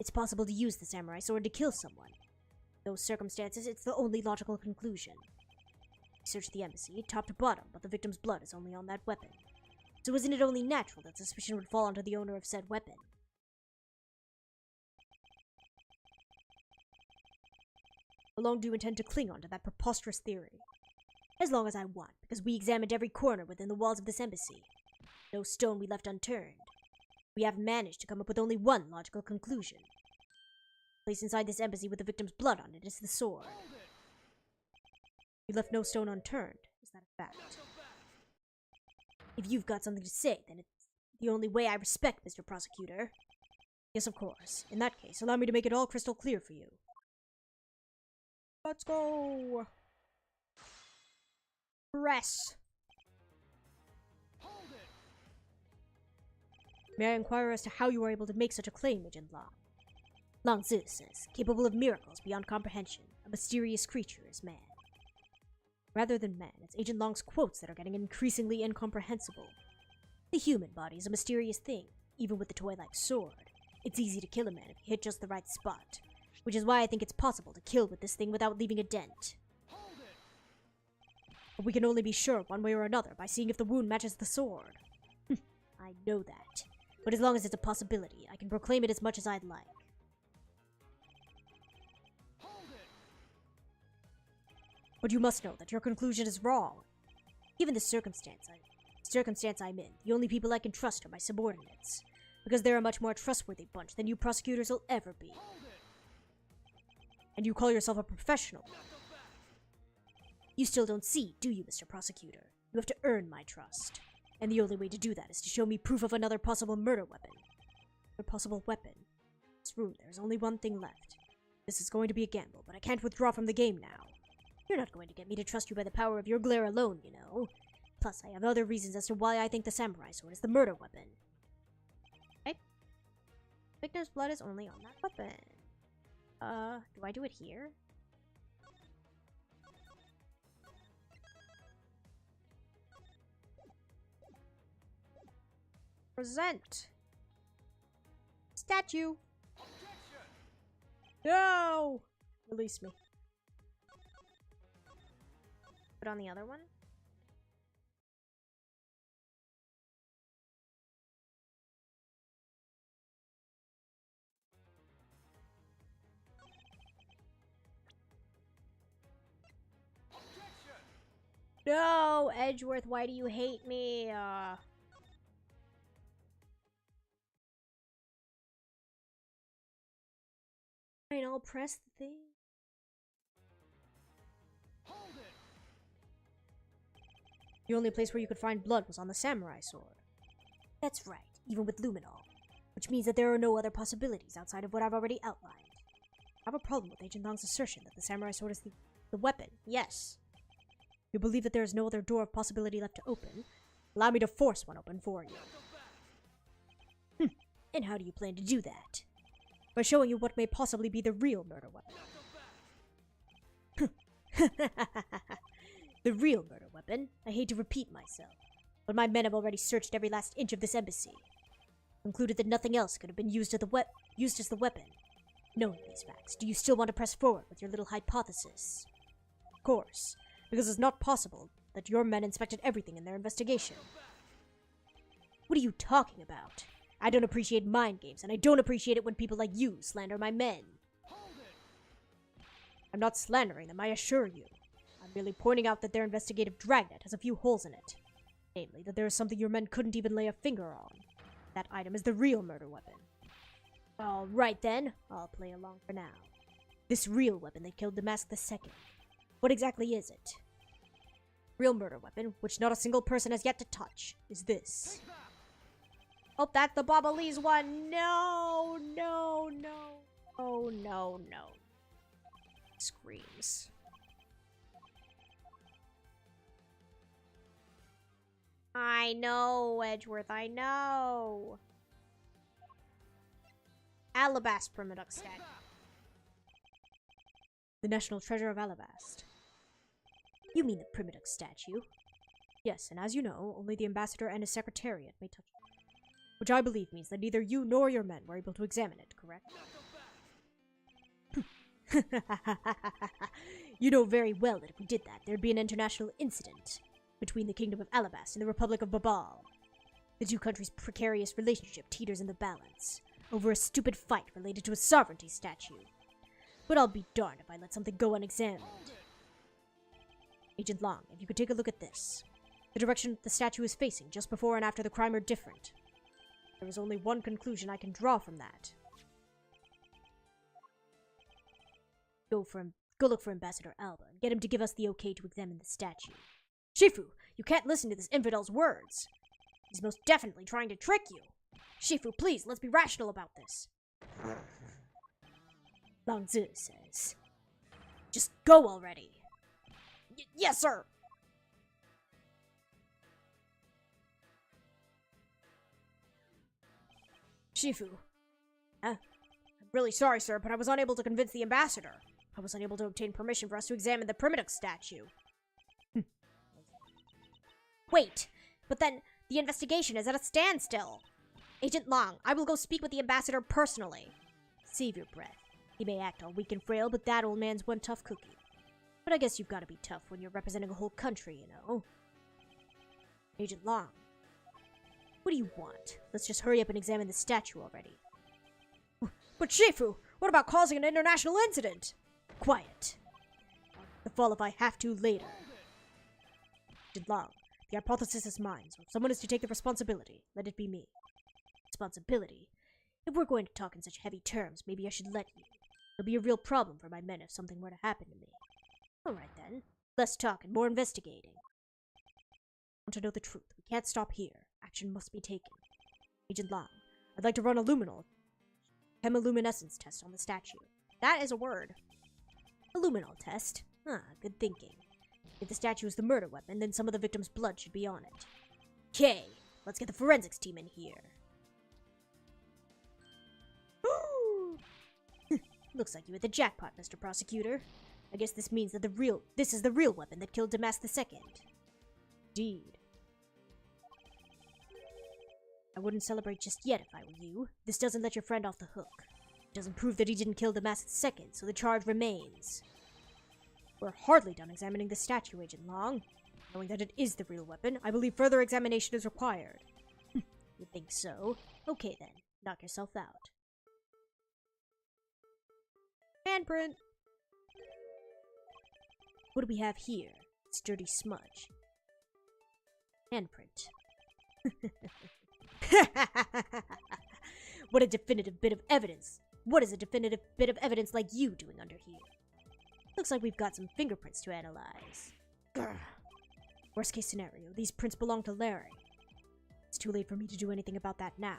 It's possible to use the samurai sword to kill someone. In those circumstances, it's the only logical conclusion. We searched the embassy, top to bottom, but the victim's blood is only on that weapon. So isn't it only natural that suspicion would fall onto the owner of said weapon? How long do you intend to cling on to that preposterous theory? As long as I want, because we examined every corner within the walls of this embassy. No stone we left unturned. We have managed to come up with only one logical conclusion. The place inside this embassy with the victim's blood on it is the sword. You left no stone unturned. Is that a fact? If you've got something to say, then it's the only way I respect, Mr. Prosecutor. Yes, of course. In that case, allow me to make it all crystal clear for you. Let's go! Press! May I inquire as to how you are able to make such a claim, Agent Long? Lang-Zi says, capable of miracles beyond comprehension, a mysterious creature is man. Rather than man, it's Agent Long's quotes that are getting increasingly incomprehensible. The human body is a mysterious thing, even with the toy-like sword. It's easy to kill a man if you hit just the right spot, which is why I think it's possible to kill with this thing without leaving a dent. But we can only be sure one way or another by seeing if the wound matches the sword. I know that. But as long as it's a possibility, I can proclaim it as much as I'd like. But you must know that your conclusion is wrong. Given the circumstance I'm in, the only people I can trust are my subordinates, because they're a much more trustworthy bunch than you prosecutors will ever be. And you call yourself a professional. You still don't see, do you, Mr. Prosecutor? You have to earn my trust. And the only way to do that is to show me proof of another possible murder weapon. A possible weapon. In this room, there's only one thing left. This is going to be a gamble, but I can't withdraw from the game now. You're not going to get me to trust you by the power of your glare alone, you know. Plus, I have other reasons as to why I think the samurai sword is the murder weapon. Okay. Victor's blood is only on that weapon. Do I do it here? Present. Statue. No! Release me. Put on the other one. No, Edgeworth, why do you hate me? Fine, I'll press the thing. Hold it. The only place where you could find blood was on the samurai sword. That's right, even with luminol. Which means that there are no other possibilities outside of what I've already outlined. I have a problem with Agent Long's assertion that the samurai sword is the weapon. Yes. You believe that there is no other door of possibility left to open? Allow me to force one open for you. And how do you plan to do that? By showing you what may possibly be the real murder weapon. The real murder weapon? I hate to repeat myself, but my men have already searched every last inch of this embassy. Concluded that nothing else could have been used as the weapon. Knowing these facts, do you still want to press forward with your little hypothesis? Of course. Because it's not possible that your men inspected everything in their investigation. What are you talking about? I don't appreciate mind games, and I don't appreciate it when people like you slander my men. I'm not slandering them, I assure you. I'm merely pointing out that their investigative dragnet has a few holes in it. Namely, that there is something your men couldn't even lay a finger on. That item is the real murder weapon. Alright then, I'll play along for now. This real weapon that killed Damask II. What exactly is it? Real murder weapon, which not a single person has yet to touch, is this. Oh, that's the Bobbleese one! No, no, no. Oh, no, no. Screams. I know, Edgeworth, I know. Alabast Primidux statue. The national treasure of Alabast. You mean the Primidux statue? Yes, and as you know, only the ambassador and his secretariat may touch it. Which I believe means that neither you nor your men were able to examine it, correct? You know very well that if we did that, there'd be an international incident between the Kingdom of Alabast and the Republic of Babal. The two countries' precarious relationship teeters in the balance, over a stupid fight related to a sovereignty statue. But I'll be darned if I let something go unexamined. Agent Long, if you could take a look at this. The direction the statue is facing just before and after the crime are different. There is only one conclusion I can draw from that. Go look for Ambassador Alba and get him to give us the okay to examine the statue. Shifu, you can't listen to this infidel's words. He's most definitely trying to trick you. Shifu, please, let's be rational about this. Long Zi says. Just go already. Yes, sir. Shifu. I'm really sorry, sir, but I was unable to convince the ambassador. I was unable to obtain permission for us to examine the Primidux statue. Wait, but then the investigation is at a standstill. Agent Long, I will go speak with the ambassador personally. Save your breath. He may act all weak and frail, but that old man's one tough cookie. But I guess you've got to be tough when you're representing a whole country, you know. Agent Long, what do you want? Let's just hurry up and examine the statue already. But Shifu, what about causing an international incident? Quiet. The fall if I have to later. Agent Long, the hypothesis is mine, so if someone is to take the responsibility, let it be me. Responsibility? If we're going to talk in such heavy terms, maybe I should let you. It'll be a real problem for my men if something were to happen to me. Alright then. Less talk and more investigating. want to know the truth. We can't stop here. Action must be taken. Agent Long, I'd like to run a chemiluminescence test on the statue. That is a word. A luminol test? Good thinking. If the statue is the murder weapon, then some of the victim's blood should be on it. Okay, let's get the forensics team in here. Looks like you hit the jackpot, Mr. Prosecutor. I guess this means that this is the real weapon that killed Damas II. Indeed. I wouldn't celebrate just yet if I were you. This doesn't let your friend off the hook. It doesn't prove that he didn't kill Damas II, so the charge remains. We're hardly done examining the statue, Agent Long. Knowing that it is the real weapon, I believe further examination is required. You think so? Okay then, knock yourself out. Handprint! What do we have here? Sturdy smudge. Handprint. What a definitive bit of evidence! What is a definitive bit of evidence like you doing under here? Looks like we've got some fingerprints to analyze. Grr. Worst case scenario, these prints belong to Larry. It's too late for me to do anything about that now.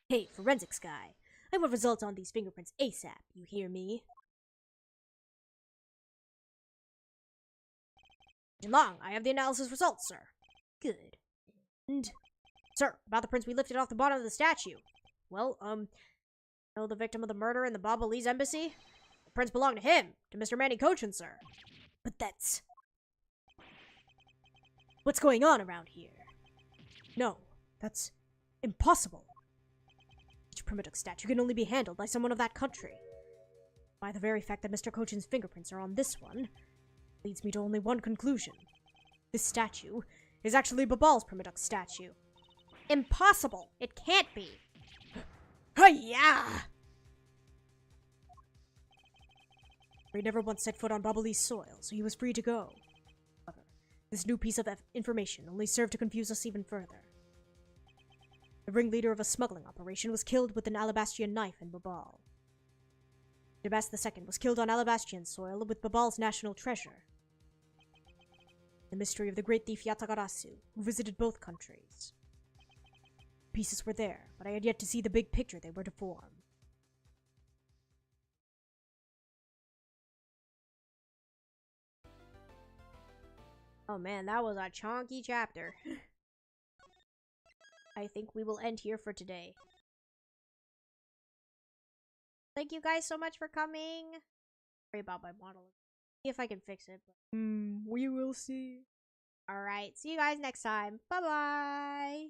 Hey, forensics guy. I want results on these fingerprints ASAP, you hear me? Long, I have the analysis results, sir. Good. And, sir, about the prints we lifted off the bottom of the statue. Well, know the victim of the murder in the Babalese embassy? The prints belong to him, to Mr. Manny Cochin, sir. But that's... What's going on around here? No, that's impossible. Each primitive statue can only be handled by someone of that country. By the very fact that Mr. Cochin's fingerprints are on this one, leads me to only one conclusion. This statue is actually Babal's primitive statue. Impossible! It can't be! Hi-ya! He never once set foot on Babalese soil, so he was free to go. However, this new piece of information only served to confuse us even further. The ringleader of a smuggling operation was killed with an Alabastrian knife in Babal. Damas II was killed on Alabastrian soil with Babal's national treasure. The mystery of the great thief Yatagarasu, who visited both countries. Pieces were there, but I had yet to see the big picture they were to form. Oh man, that was a chonky chapter. I think we will end here for today. Thank you guys so much for coming. Sorry about my model. See if I can fix it. But, we will see. Alright, see you guys next time. Bye-bye.